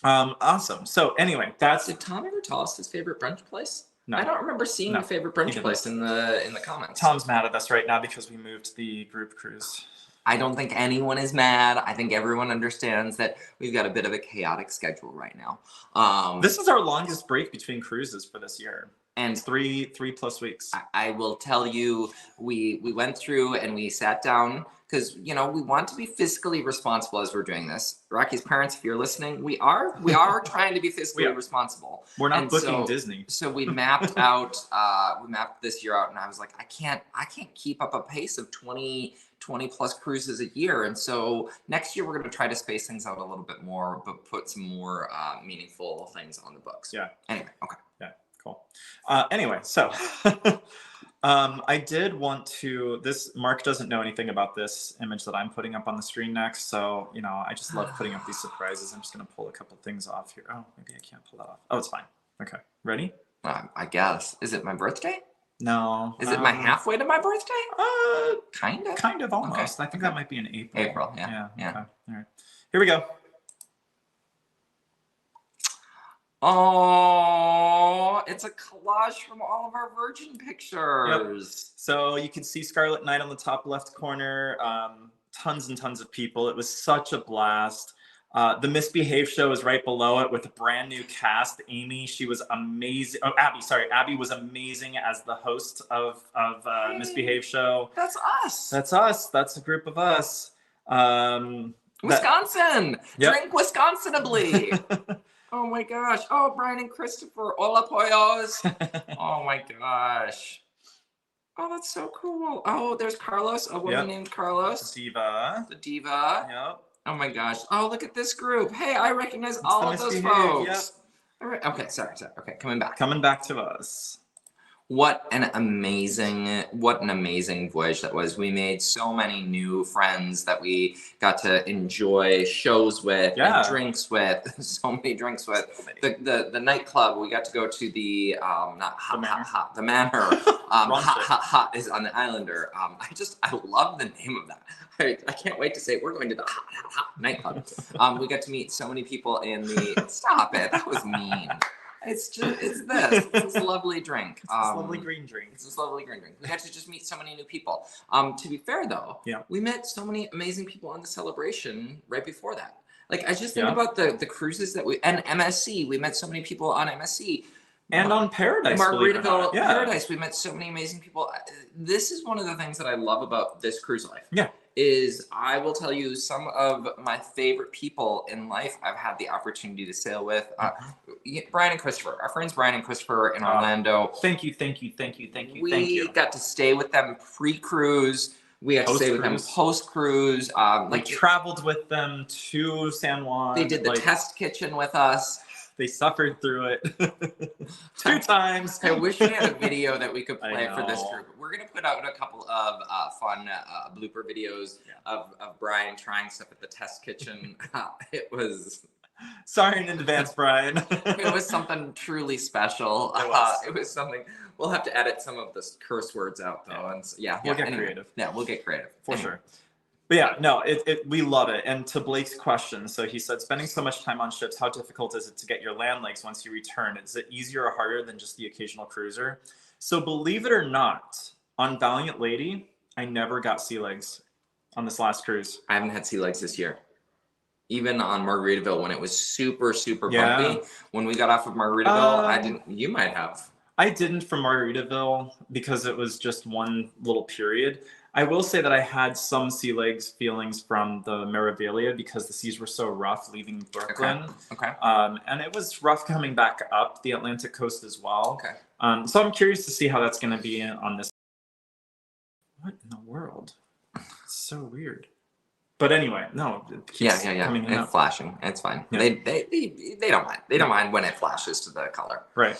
Awesome. So anyway, Did Tom ever tell us his favorite brunch place? No. I don't remember seeing a favorite brunch place in the comments. Tom's mad at us right now because we moved the group cruise. I don't think anyone is mad. I think everyone understands that we've got a bit of a chaotic schedule right now. This is our longest break between cruises for this year. And three plus weeks. I will tell you, we went through and we sat down because, you know, we want to be fiscally responsible as we're doing this. Rocky's parents, if you're listening, we are trying to be fiscally responsible. We're not booking Disney. So we mapped out, we mapped this year out, and I was like, I can't keep up a pace of 20 plus cruises a year. And so next year we're going to try to space things out a little bit more, but put some more meaningful things on the books. Yeah. Anyway, okay. Yeah, cool. Anyway, so I did want to, Mark doesn't know anything about this image that I'm putting up on the screen next. So, you know, I just love putting up these surprises. I'm just going to pull a couple things off here. Oh, maybe I can't pull that off. Oh, it's fine. Okay. Ready? I guess. Is it my birthday? No. Is it my halfway to my birthday? Kind of. Kind of, almost. Okay. I think that might be in April. April, yeah. Okay. All right. Here we go. Oh, it's a collage from all of our Virgin pictures. Yep. So you can see Scarlet Knight on the top left corner. Tons and tons of people. It was such a blast. The Misbehave show is right below it with a brand new cast. Amy, she was amazing. Oh, Abby, sorry. Abby was amazing as the host of Misbehave show. That's us. That's us. That's a group of us. Wisconsin. Drink Wisconsinably. Oh my gosh. Oh, Brian and Christopher. Hola, pollos. Oh my gosh. Oh, that's so cool. Oh, there's Carlos, a woman named Carlos. Diva. The diva. Yep. Oh my gosh. Oh, look at this group. Hey, I recognize all of those folks. Yep. All right. Okay, sorry. Okay, coming back. Coming back to us. What an amazing voyage that was. We made so many new friends that we got to enjoy shows with and drinks with. So many drinks with. The nightclub, we got to go to the the Manor. Hot is on the Islander. I love the name of that. I can't wait to say we're going to the hot nightclub. We got to meet so many people in the stop it. That was mean. It's this lovely drink. It's this lovely green drink. It's this lovely green drink. We got to just meet so many new people. To be fair though, we met so many amazing people on the celebration right before that. Like I just think about the cruises that and MSC. We met so many people on MSC. And on Paradise. Margaritaville Paradise. We met so many amazing people. This is one of the things that I love about this cruise life. Yeah. Is I will tell you some of my favorite people in life I've had the opportunity to sail with. Brian and Christopher, our friends Brian and Christopher in Orlando. Thank you. We got to stay with them pre-cruise. We got to stay with them post-cruise. We traveled with them to San Juan. They did the test kitchen with us. They suffered through it 2 times. I wish we had a video that we could play for this group. We're going to put out a couple of fun blooper videos of Brian trying stuff at the test kitchen. It was... Sorry in advance, Brian. It was something truly special. It was something... We'll have to edit some of the curse words out, though. And we'll get creative. Yeah, we'll get creative. For sure. But yeah, no, we love it. And to Blake's question, so he said, spending so much time on ships, how difficult is it to get your land legs once you return? Is it easier or harder than just the occasional cruiser? So believe it or not, on Valiant Lady, I never got sea legs on this last cruise. I haven't had sea legs this year. Even on Margaritaville, when it was super, super bumpy, when we got off of Margaritaville, I didn't. You might have. I didn't from Margaritaville because it was just one little period. I will say that I had some sea legs feelings from the Meraviglia because the seas were so rough leaving Brooklyn. Okay. And it was rough coming back up the Atlantic coast as well. Okay. So I'm curious to see how that's going to be on this. What in the world? It's so weird. But anyway, no. It keeps coming in. It's flashing. It's fine. Yeah. They don't mind. They don't mind when it flashes to the color. Right.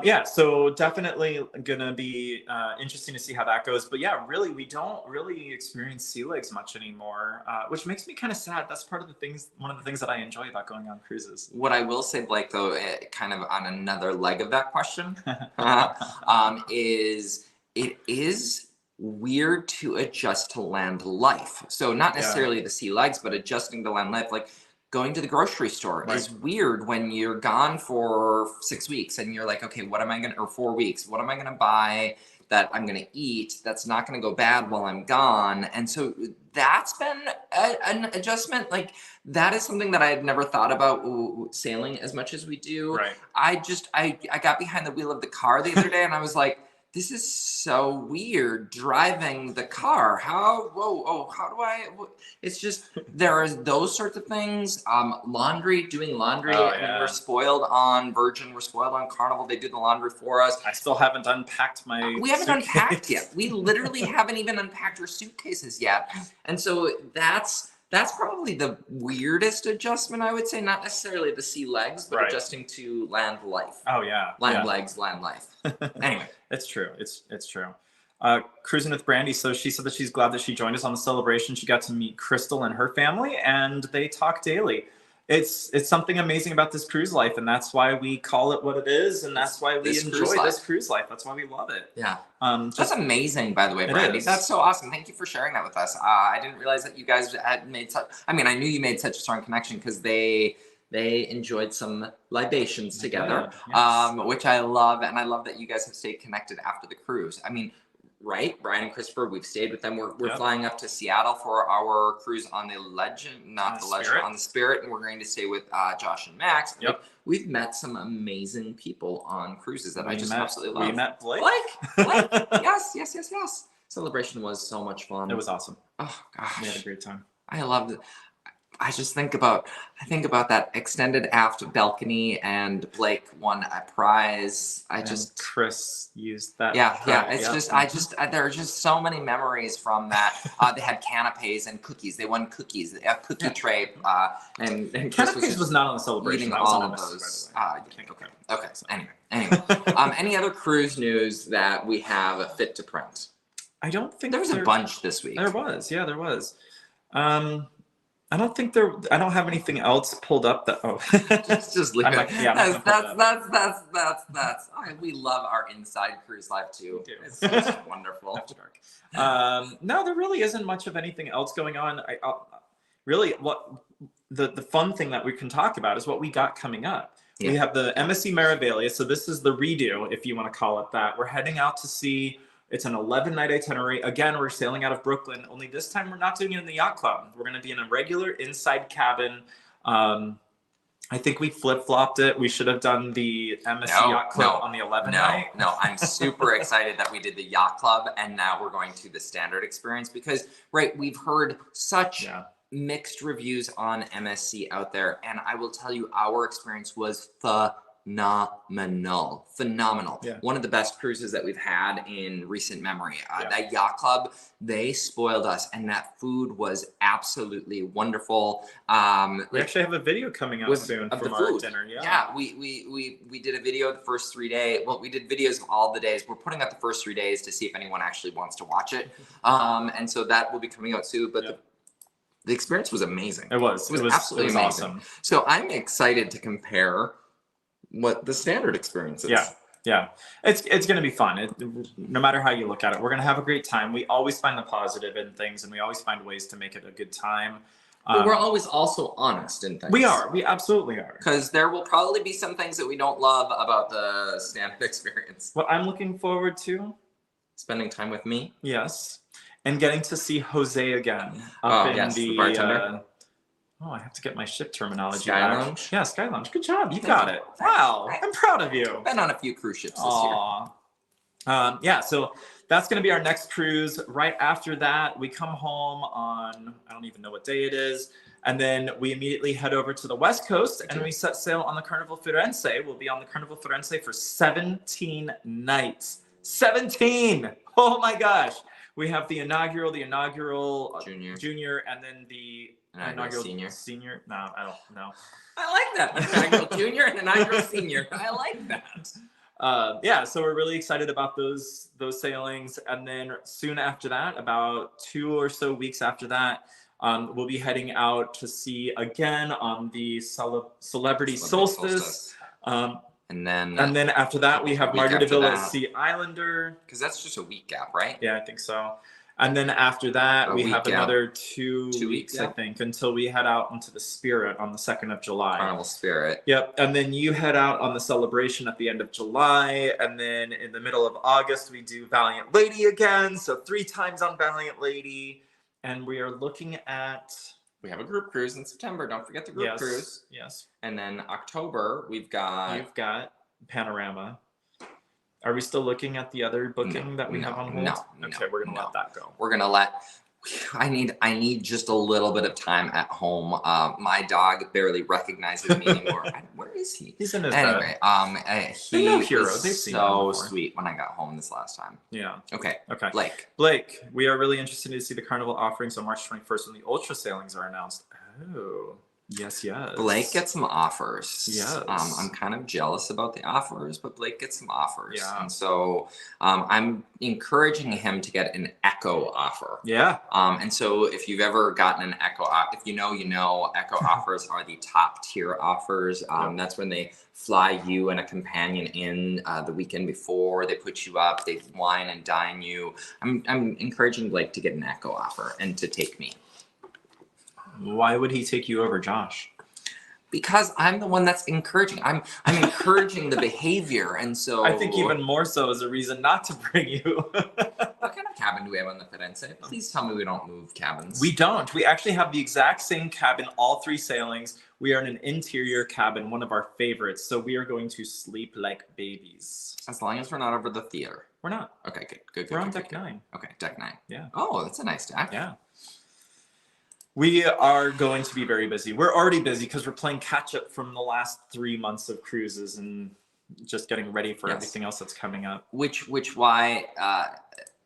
Yeah. So definitely gonna be interesting to see how that goes. But yeah, really, we don't really experience sea legs much anymore, which makes me kind of sad. That's part of the things. One of the things that I enjoy about going on cruises. What I will say, Blake, though, kind of on another leg of that question, is it is weird to adjust to land life. So not necessarily the sea legs, but adjusting to land life. Like going to the grocery store is weird when you're gone for 6 weeks and you're like, okay, what am I gonna, or 4 weeks, what am I gonna buy that I'm gonna eat that's not gonna go bad while I'm gone? And so that's been an adjustment. Like that is something that I had never thought about sailing as much as we do. Right. I got behind the wheel of the car the other day and I was like, this is so weird driving the car. How do I, it's just, there are those sorts of things. Doing laundry. I mean, we're spoiled on Virgin. We're spoiled on Carnival. They do the laundry for us. I still haven't unpacked my We haven't unpacked yet. We literally haven't even unpacked our suitcases yet. And so that's probably the weirdest adjustment, I would say. Not necessarily the sea legs, but adjusting to land life. Oh yeah. Land legs, land life. Anyway. It's true. It's true. Cruising with Brandy. So she said that she's glad that she joined us on the celebration. She got to meet Crystal and her family, and they talk daily. It's something amazing about this cruise life, and that's why we call it what it is, and that's why we enjoy this cruise life. That's why we love it. Yeah. That's amazing, by the way, Brandy. That's so awesome. Thank you for sharing that with us. I didn't realize that you guys had made such. I mean, I knew you made such a strong connection because they enjoyed some libations together, which I love, and I love that you guys have stayed connected after the cruise. I mean, right, Brian and Christopher, we've stayed with them. We're flying up to Seattle for our cruise on the Legend, on the Spirit, and we're going to stay with Josh and Max. Yep. We've met some amazing people on cruises that I just absolutely love. We met Blake. Blake. Yes. Celebration was so much fun. It was awesome. Oh gosh, we had a great time. I loved it. I think about that extended aft balcony, and Blake won a prize. Chris used that. Yeah. There are just so many memories from that. They had canapes and cookies. They won cookies, a cookie tray, and canapes was not on the celebration. Eating all of those. Okay. So anyway, any other cruise news that we have fit to print? I don't think there was a bunch this week. There was. I don't think I don't have anything else pulled up that. just leave it. That's. We love our inside cruise life too. It's just wonderful. No, there really isn't much of anything else going on. Really, what the fun thing that we can talk about is what we got coming up. Yeah. We have the MSC Meraviglia. So this is the redo, if you want to call it that. We're heading out to see. It's an 11-night itinerary. Again, we're sailing out of Brooklyn, only this time we're not doing it in the yacht club. We're going to be in a regular inside cabin. I think we flip-flopped it. We should have done the MSC Yacht Club on the 11th night. No, I'm super excited that we did the yacht club and now we're going to the standard experience because, we've heard such mixed reviews on MSC out there. And I will tell you, our experience was phenomenal. Yeah. One of the best cruises that we've had in recent memory. That yacht club, they spoiled us, and that food was absolutely wonderful. We actually have a video coming out soon from our dinner. We did a video the first 3 days. Well, we did videos of all the days. We're putting out the first 3 days to see if anyone actually wants to watch it. And so that will be coming out soon. But the experience was amazing. It was absolutely amazing. Awesome. So I'm excited to compare what the standard experience is. Yeah. It's going to be fun. No matter how you look at it, we're going to have a great time. We always find the positive in things, and we always find ways to make it a good time. But we're always also honest in things. We are. We absolutely are. Because there will probably be some things that we don't love about the standard experience. What I'm looking forward to? Spending time with me. Yes. And getting to see Jose again. The bartender. I have to get my ship terminology Sky back. Lounge? Yeah, Sky Lounge. Good job. You got it. Wow. I'm proud of you. Been on a few cruise ships this year. Yeah, so that's going to be our next cruise. Right after that, we come home on, I don't even know what day it is. And then we immediately head over to the West Coast and we set sail on the Carnival Firenze. We'll be on the Carnival Firenze for 17 nights. 17! Oh my gosh. We have the inaugural junior, and then the inaugural senior. No, I don't know. I like that. Inaugural junior and inaugural senior. I like that. Yeah, so we're really excited about those sailings, and then soon after that, about 2 or so weeks after that, we'll be heading out to sea again on the Celebrity Solstice. And then after that, we have Margaritaville at Sea Islander. Because that's just a week gap, right? Yeah, I think so. And then after that, we have another 2 weeks, I think, until we head out into the Spirit on the 2nd of July. Carnival Spirit. Yep. And then you head out on the Celebration at the end of July. And then in the middle of August, we do Valiant Lady again. So 3 times on Valiant Lady. And we are looking at... We have a group cruise in September. Don't forget the group cruise. Yes. And then October, we've got... You've got Panorama. Are we still looking at the other booking that we have on hold? No. Okay, we're gonna let that go. We're gonna let. I need just a little bit of time at home. My dog barely recognizes me anymore. Where is he? He's in his bed. He no hero. was They've seen so sweet when I got home this last time. Yeah. Okay. Blake, we are really interested to see the Carnival offerings on March 21st when the Ultra sailings are announced. Oh. Yes. Blake gets some offers. Yes. I'm kind of jealous about the offers, but Blake gets some offers. Yeah. And so I'm encouraging him to get an Echo offer. Yeah. And so if you've ever gotten an Echo, if you know, Echo offers are the top tier offers. That's when they fly you and a companion in the weekend before. They put you up. They wine and dine you. I'm encouraging Blake to get an Echo offer and to take me. Why would he take you over Josh? Because I'm the one that's encouraging. I'm encouraging the behavior, and so I think even more so is a reason not to bring you. What kind of cabin do we have on the Firenze? Please tell me we don't move cabins. We don't. We actually have the exact same cabin all 3 sailings. We are in an interior cabin, one of our favorites. So we are going to sleep like babies. As long as we're not over the theater. We're not. Okay, good. We're on deck 9. Okay, deck 9. Yeah. Oh, that's a nice deck. Yeah. We are going to be very busy. We're already busy because we're playing catch up from the last 3 months of cruises and just getting ready for everything else that's coming up. Which why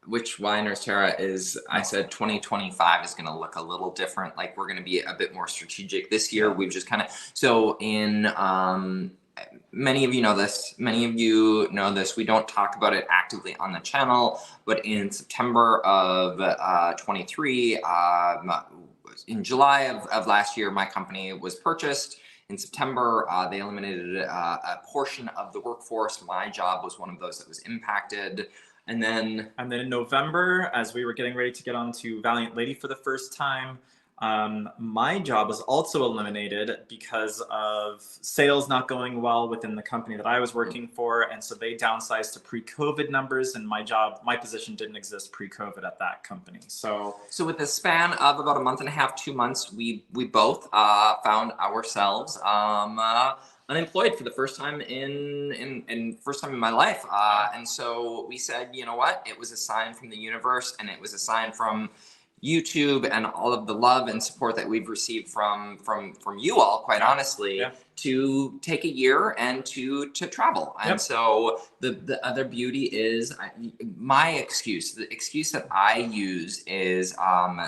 Nurse Tera is, I said 2025 is going to look a little different. Like we're going to be a bit more strategic this year. We've just kind of, so in, many of you know this, we don't talk about it actively on the channel, but in September of 23, in July of last year, my company was purchased. In September, they eliminated a portion of the workforce. My job was one of those that was impacted. And then in November, as we were getting ready to get onto Valiant Lady for the first time, my job was also eliminated because of sales not going well within the company that I was working for. And so they downsized to pre-COVID numbers, and my position didn't exist pre-COVID at that company. So with the span of about a month and a half, 2 months, we both found ourselves unemployed for the first time in my life. And so we said, you know what? It was a sign from the universe, and it was a sign from YouTube and all of the love and support that we've received from you all, quite honestly, to take a year and to travel. And so the other beauty is my excuse. The excuse that I use is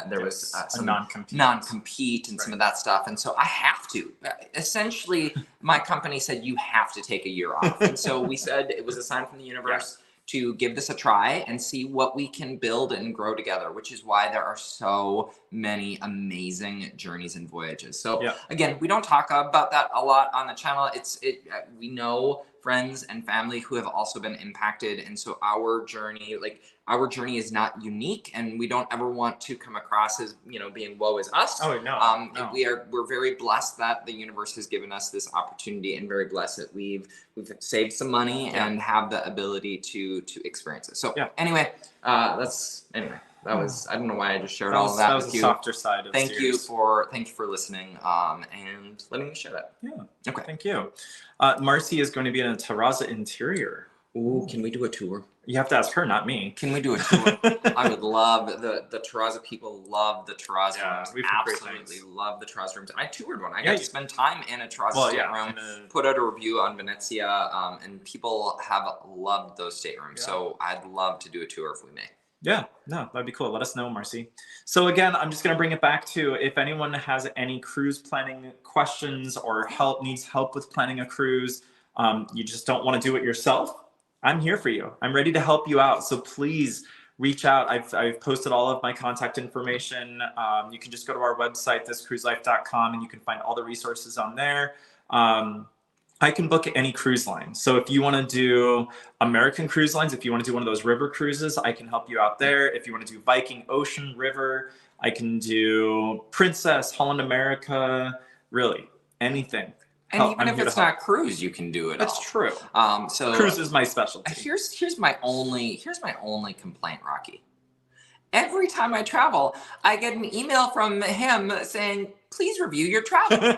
there was some non-compete and some of that stuff. And so I have to. Essentially, my company said you have to take a year off. And so we said it was a sign from the universe. To give this a try and see what we can build and grow together, which is why there are so many amazing journeys and voyages. So again, we don't talk about that a lot on the channel. We know friends and family who have also been impacted, and so our journey is not unique, and we don't ever want to come across as being woe is us. Oh no. We're very blessed that the universe has given us this opportunity, and very blessed that we've saved some money and have the ability to experience it. So anyway, that was, I don't know why I just shared all of that with you. That was the softer side of Thank you for listening and letting me share that. Yeah. Okay. Thank you. Marcy is going to be in a terrazza interior. Ooh, can we do a tour? You have to ask her, not me. Can we do a tour? I would love the Terraza people love the Terraza Yeah, rooms. we've heard great Absolutely things. love the Terraza rooms. I toured one. I Yeah, got to you- spend time in a Terraza Well, stateroom. Put out a review on Venezia, and people have loved those staterooms. Yeah. So I'd love to do a tour if we may. Yeah, no, that'd be cool. Let us know, Marcy. So again, I'm just going to bring it back to if anyone has any cruise planning questions or needs help with planning a cruise, you just don't want to do it yourself, I'm here for you. I'm ready to help you out. So please reach out. I've posted all of my contact information. You can just go to our website, thiscruiselife.com, and you can find all the resources on there. I can book any cruise line. So if you want to do American cruise lines, if you want to do one of those river cruises, I can help you out there. If you want to do Viking, Ocean, River, I can do Princess, Holland America, really anything. And even if it's not cruise, you can do it. That's true. So cruise is my specialty. Here's my only complaint, Rocky. Every time I travel, I get an email from him saying, "Please review your travel."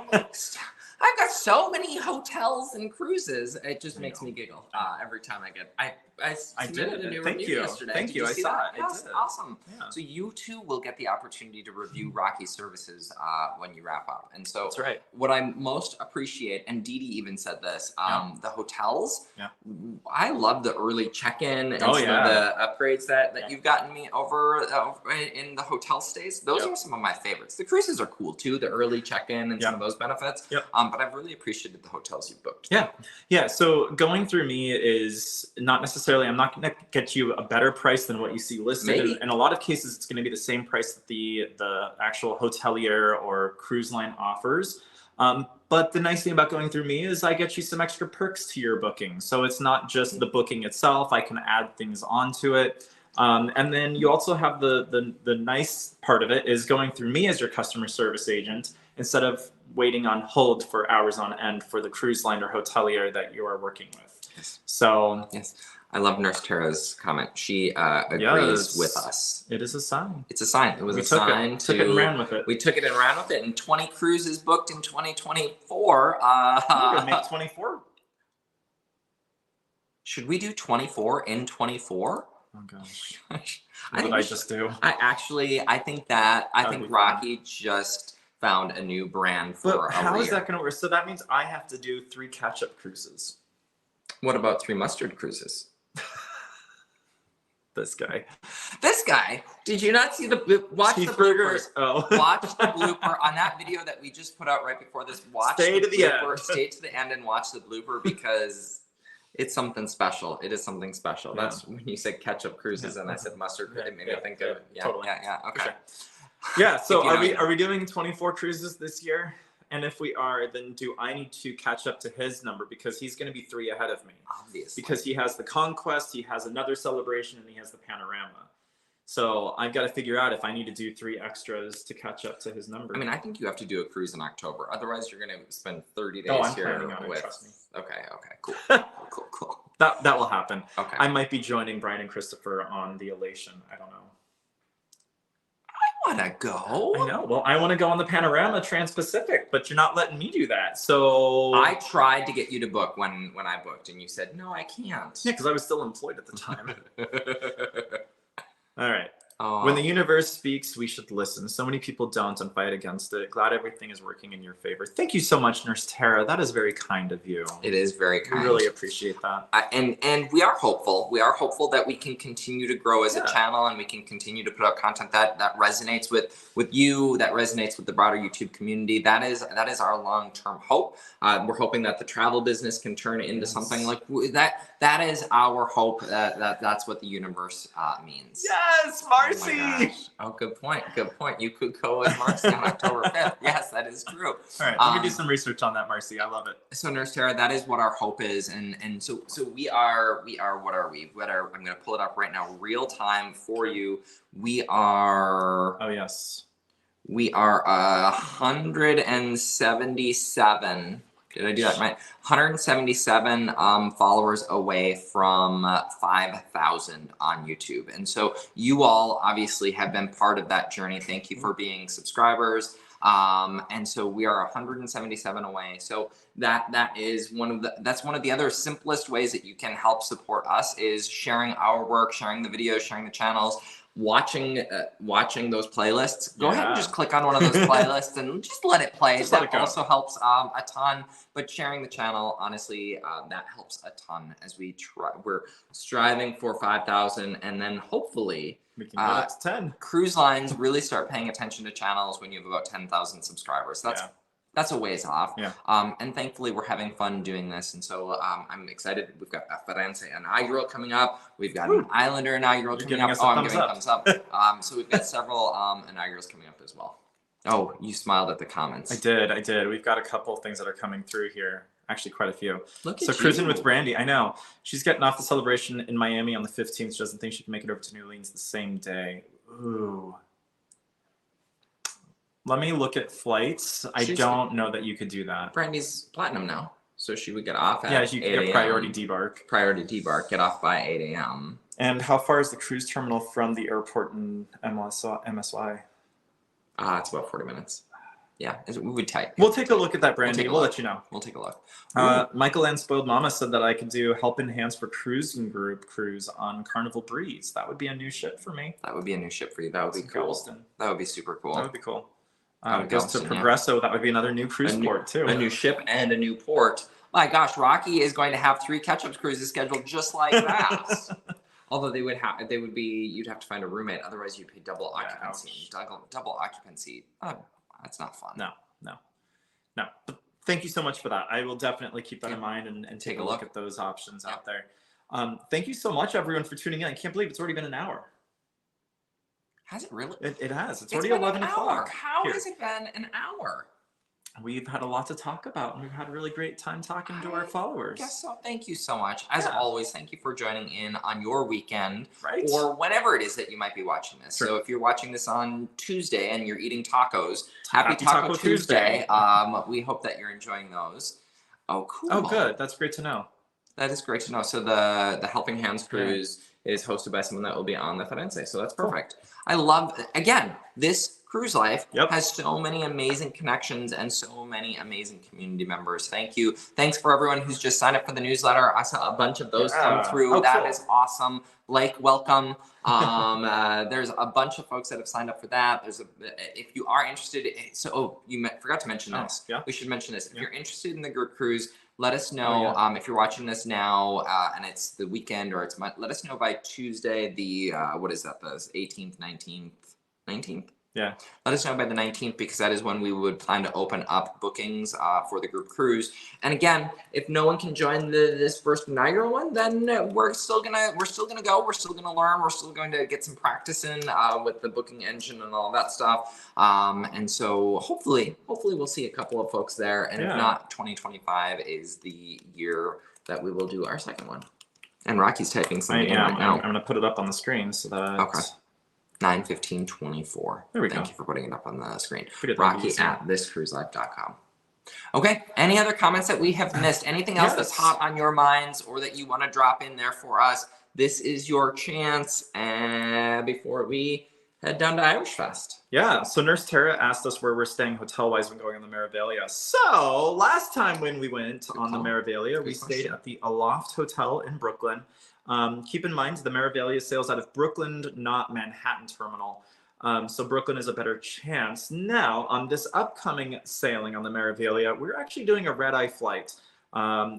I've got so many hotels and cruises. It just makes me giggle every time I get. I submitted a new review yesterday. Thank you. I saw it. Yes, awesome. Yeah. So you too will get the opportunity to review Rocky's services when you wrap up. And so That's right. what I most appreciate, and Dee Dee even said this, the hotels. Yeah. I love the early check-in and some of the upgrades that you've gotten me over in the hotel stays. Those are some of my favorites. The cruises are cool too. The early check-in and some of those benefits. Yep. But I've really appreciated the hotels you've booked. Yeah. So going through me is not necessarily, I'm not going to get you a better price than what you see listed. Maybe. In a lot of cases, it's going to be the same price that the actual hotelier or cruise line offers. But the nice thing about going through me is I get you some extra perks to your booking. So it's not just the booking itself. I can add things onto it. And then you also have the nice part of it is going through me as your customer service agent instead of waiting on hold for hours on end for the cruise line or hotelier that you are working with. Yes. So yes, I love Nurse Tera's comment. She agrees with us. It is a sign. It's a sign. It was a sign. Took it and ran with it. We took it and ran with it. And 20 cruises booked in 2024. We're gonna make 24. Should we do 24 in 24? Oh gosh. What did I just do? I think Rocky just found a new brand for But how is year. that going to work? So that means I have to do 3 catch-up cruises. What about 3 mustard cruises? This guy. Did you not see watch the bloopers? Oh. Watch the blooper on that video that we just put out right before this. Stay to the end and watch the blooper because it's something special. It is something special. Yeah. That's when you said ketchup cruises and I said mustard. It made me think of totally. Okay. Sure. Yeah. So are we doing 24 cruises this year? And if we are, then do I need to catch up to his number because he's going to be 3 ahead of me? Obviously. Because he has the Conquest, he has another celebration, and he has the Panorama. So I've got to figure out if I need to do 3 extras to catch up to his number. I mean, I think you have to do a cruise in October. Otherwise, you're going to spend 30 days I'm here planning on it, with. trust me. Okay. Cool. Cool. That will happen. Okay. I might be joining Brian and Christopher on the Elation. I don't know. I want to go. I know. Well, I want to go on the Panorama Trans-Pacific, but you're not letting me do that. So I tried to get you to book when I booked, and you said no, I can't. Yeah, because I was still employed at the time. All right. Oh. When the universe speaks, we should listen. So many people don't and fight against it. Glad everything is working in your favor. Thank you so much, Nurse Tera. That is very kind of you. It is very kind. We really appreciate that. And we are hopeful. We are hopeful that we can continue to grow as a channel and we can continue to put out content that resonates with you, that resonates with the broader YouTube community. That is our long-term hope. We're hoping that the travel business can turn into something like that. That is our hope. That's what the universe means. Yes, Marcy. Oh, good point. Good point. You could go as Marcy on October 5th. Yes, that is true. All right, let me do some research on that, Marcy. I love it. So Nurse Tera, that is what our hope is, and so we are. What are we? I'm going to pull it up right now, real time for you. We are. Oh yes. We are 177. Did I do that right? 177 followers away from 5,000 on YouTube. And so you all obviously have been part of that journey. Thank you for being subscribers. And so we are 177 away. So that's one of the other simplest ways that you can help support us is sharing our work, sharing the videos, sharing the channels, watching those playlists. Go ahead and just click on one of those playlists and just let it play. That also helps a ton. But sharing the channel, honestly, that helps a ton as we're striving for 5,000, and then hopefully we can get up to 10. Cruise lines really start paying attention to channels when you have about 10,000 subscribers. That's a ways off. Yeah. And thankfully, we're having fun doing this. And so I'm excited. We've got a Firenze inaugural coming up. We've got an Islander inaugural coming up. I'm giving thumbs up. So we've got several inaugurals coming up as well. Oh, you smiled at the comments. I did. We've got a couple things that are coming through here. Actually, quite a few. Look at you. Cruising with Brandy. I know. She's getting off the celebration in Miami on the 15th. She doesn't think she can make it over to New Orleans the same day. Ooh. Let me look at flights. I don't know that you could do that. Brandy's platinum now, so she would get off at 8 you could get priority debark. Priority debark, get off by 8 a.m. And how far is the cruise terminal from the airport in MSY? It's about 40 minutes. Yeah, we would type. We'll take a look at that, Brandy. We'll let you know. We'll take a look. Michael and Spoiled Mama said that I could do Help in Hands for Cruising Group cruise on Carnival Breeze. That would be a new ship for me. That would be a new ship for you. That would be cool. Galveston. That would be super cool. That would be cool. Goes to Progresso. Yeah. That would be another new cruise port too. A new ship and a new port. My gosh, Rocky is going to have 3 catch-up cruises scheduled just like that. Although you'd have to find a roommate. Otherwise, you'd pay double occupancy. Double occupancy. Oh, that's not fun. No. But thank you so much for that. I will definitely keep that in mind and take a look at those options out there. Thank you so much, everyone, for tuning in. I can't believe it's already been an hour. Has it really? It has. It's already 11 o'clock. How has it been an hour? We've had a lot to talk about, and we've had a really great time talking to our followers. Yes, so thank you so much. As always, thank you for joining in on your weekend, right? Or whenever it is that you might be watching this. Sure. So if you're watching this on Tuesday and you're eating tacos, happy Taco Tuesday. We hope that you're enjoying those. Oh, cool. Oh, good. That's great to know. That is great to know. So the Helping Hands cruise is hosted by someone that will be on the Firenze. So that's perfect. Cool. I love, again, this cruise life has so many amazing connections and so many amazing community members. Thank you. Thanks for everyone who's just signed up for the newsletter. I saw a bunch of those come through. That is awesome. Blake, welcome. There's a bunch of folks that have signed up for that. If you are interested, forgot to mention this. We should mention this. If you're interested in the group cruise, let us know. If you're watching this now and it's the weekend or let us know by Tuesday, the what is that, the 18th, 19th? Yeah. Let us know by the 19th, because that is when we would plan to open up bookings for the group cruise. And again, if no one can join this first inaugural one, then we're still gonna go. We're still gonna learn. We're still going to get some practice in with the booking engine and all that stuff. And so hopefully we'll see a couple of folks there. And if not, 2025 is the year that we will do our second one. And Rocky's typing something in right now. I'm gonna put it up on the screen so that. Okay. 9:15:24. There we go. Thank you for putting it up on the screen. Rocky at thiscruiselife.com. Okay. Any other comments that we have missed? Anything else that's hot on your minds or that you want to drop in there for us? This is your chance. Before we head down to Irish Fest. Yeah. So Nurse Tera asked us where we're staying hotel-wise when going on the Meraviglia. So last time when we went on the Meraviglia, we stayed at the Aloft Hotel in Brooklyn. Keep in mind, the Meraviglia sails out of Brooklyn, not Manhattan Terminal. So Brooklyn is a better chance. Now, on this upcoming sailing on the Meraviglia, we're actually doing a red-eye flight.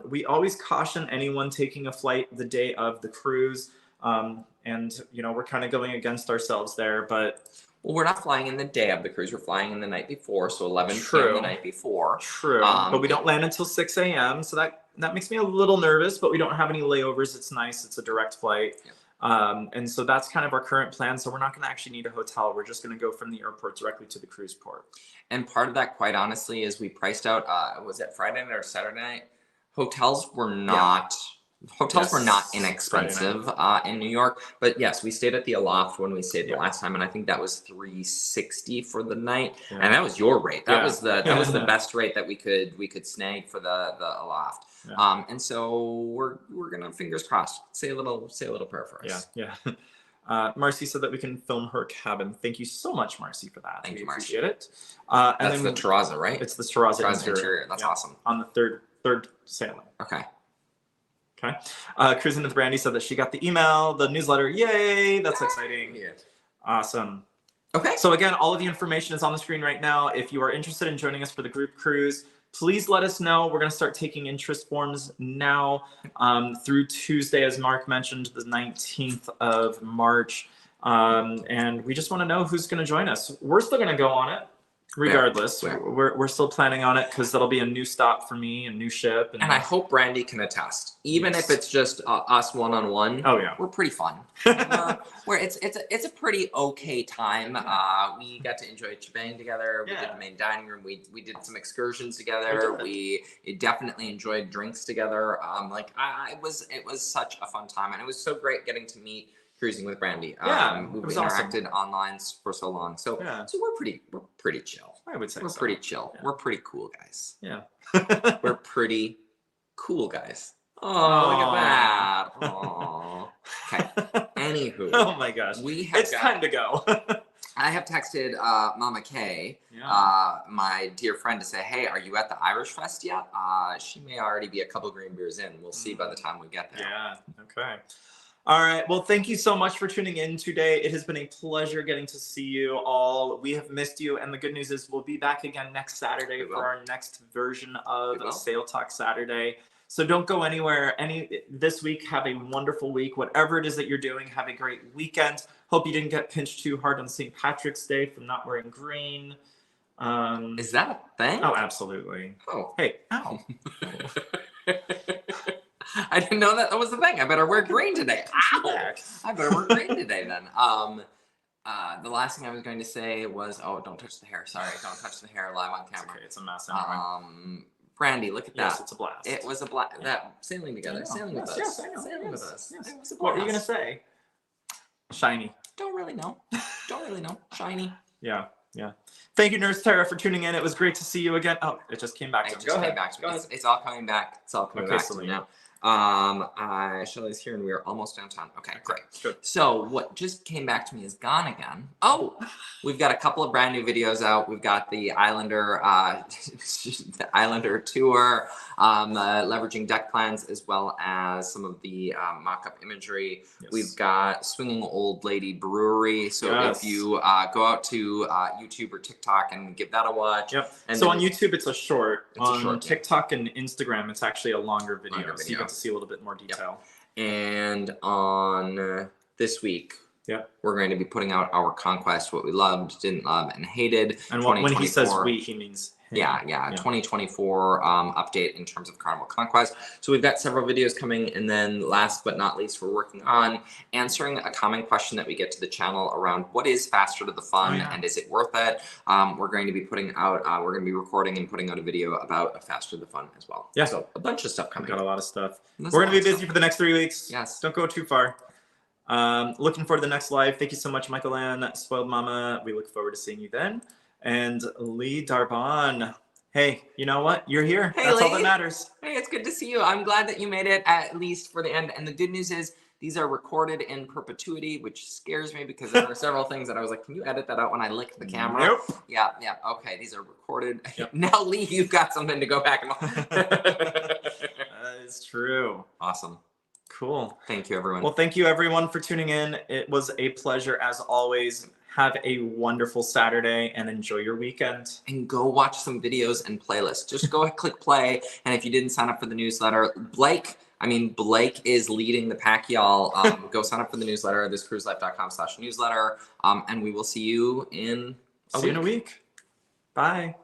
We always caution anyone taking a flight the day of the cruise. And, we're kind of going against ourselves there, but... Well, we're not flying in the day of the cruise. We're flying in the night before, so 11 p.m. the night before. True, but we don't land until 6 a.m., so that makes me a little nervous, but we don't have any layovers. It's nice. It's a direct flight. Yeah. And so that's kind of our current plan. So we're not going to actually need a hotel. We're just going to go from the airport directly to the cruise port. And part of that, quite honestly, is we priced out, was it Friday night or Saturday night? Hotels were not... Hotels were not inexpensive in New York, but yes, we stayed at the Aloft when we stayed the last time, and I think that was $360 for the night, and that was your rate. That was the best rate that we could snag for the Aloft. And so we're gonna, fingers crossed, say a little prayer for us. Marcy said that we can film her cabin. Thank you so much, Marcy, for that. Thank we you, Marcy. appreciate it. And That's the Terraza, right? It's the Terraza interior. That's awesome. On the third sailing. Okay. Okay. Cruising with Brandy said that she got the email, the newsletter. Yay! That's exciting. Yeah. Awesome. Okay. So again, all of the information is on the screen right now. If you are interested in joining us for the group cruise, please let us know. We're going to start taking interest forms now through Tuesday, as Mark mentioned, the 19th of March. And we just want to know who's going to join us. We're still going to go on it. Regardless, we're still planning on it because that'll be a new stop for me, a new ship. And I hope Brandy can attest. Even if it's just us one-on-one, oh yeah, we're pretty fun. It's a pretty okay time. We got to enjoy shebang together. We did the main dining room. We did some excursions together. We definitely enjoyed drinks together. It was such a fun time, and it was so great getting to meet Cruising with Brandy. We've interacted online for so long, so we're pretty chill. I would say we're pretty chill. Yeah. We're pretty cool guys. Yeah, we're pretty cool guys. Oh, look at that. Oh. Okay. Anywho. Oh my gosh. It's time to go. I have texted Mama Kay, my dear friend, to say, hey, are you at the Irish Fest yet? She may already be a couple green beers in. We'll see by the time we get there. Yeah. Okay. All right. Well, thank you so much for tuning in today. It has been a pleasure getting to see you all. We have missed you. And the good news is we'll be back again next Saturday for our next version of Sail Talk Saturday. So don't go anywhere. This week, have a wonderful week. Whatever it is that you're doing, have a great weekend. Hope you didn't get pinched too hard on St. Patrick's Day from not wearing green. Is that a thing? Oh, absolutely. Oh. Hey, ow. I didn't know that was the thing. I better wear green today. Ow! I better wear green today then. The last thing I was going to say was, don't touch the hair. Sorry, don't touch the hair live on camera. It's a mess anyway. Brandy, look at that. Yes, it's a blast. It was a blast. That sailing together, sailing with us. Yes, I know. Sailing with us. Yes. It was a blast. What were you gonna say? Shiny. Don't really know. Shiny. Yeah. Thank you, Nurse Tera, for tuning in. It was great to see you again. Oh, it just came back to me. Go ahead. It's all coming back. It's all coming back to me now. Shelley's here and we are almost downtown. Okay, great. Good. So what just came back to me is gone again. Oh, we've got a couple of brand new videos out. We've got the Islander, the Islander tour, leveraging deck plans, as well as some of the mock-up imagery. Yes. We've got Swinging Old Lady Brewery. So if you go out to YouTube or TikTok and give that a watch. Yep. And so on YouTube, it's a short. On TikTok and Instagram, it's actually a longer video. So you get to see a little bit more detail. Yep. And on this week, we're going to be putting out our Conquest, what we loved, didn't love, and hated. And when he says we, he means him. Yeah. 2024 update in terms of Carnival Conquest. So we've got several videos coming, and then last but not least, we're working on answering a common question that we get to the channel around what is faster to the fun and is it worth it? We're going to be putting out, we're going to be recording and putting out a video about faster to the fun as well. Yeah. So a bunch of stuff coming. We've got a lot of stuff. We're going to be busy for the next 3 weeks. Yes. Don't go too far. Looking forward to the next live. Thank you so much, Michael Ann, Spoiled Mama. We look forward to seeing you then. And Lee Darbon. Hey, you know what? You're here. Hey, that's Lee. All that matters. Hey, it's good to see you. I'm glad that you made it at least for the end. And the good news is these are recorded in perpetuity, which scares me because there are several things that I was like, can you edit that out when I lick the camera? Nope. Yeah. Okay, these are recorded. Yep. Now, Lee, you've got something to go back and That is true. Awesome. Cool. Thank you, everyone. Well, thank you, everyone, for tuning in. It was a pleasure, as always. Have a wonderful Saturday and enjoy your weekend. And go watch some videos and playlists. Just go click play. And if you didn't sign up for the newsletter, Blake is leading the pack, y'all. Go sign up for the newsletter, thiscruiselife.com/newsletter. And we will see you in a week. Bye.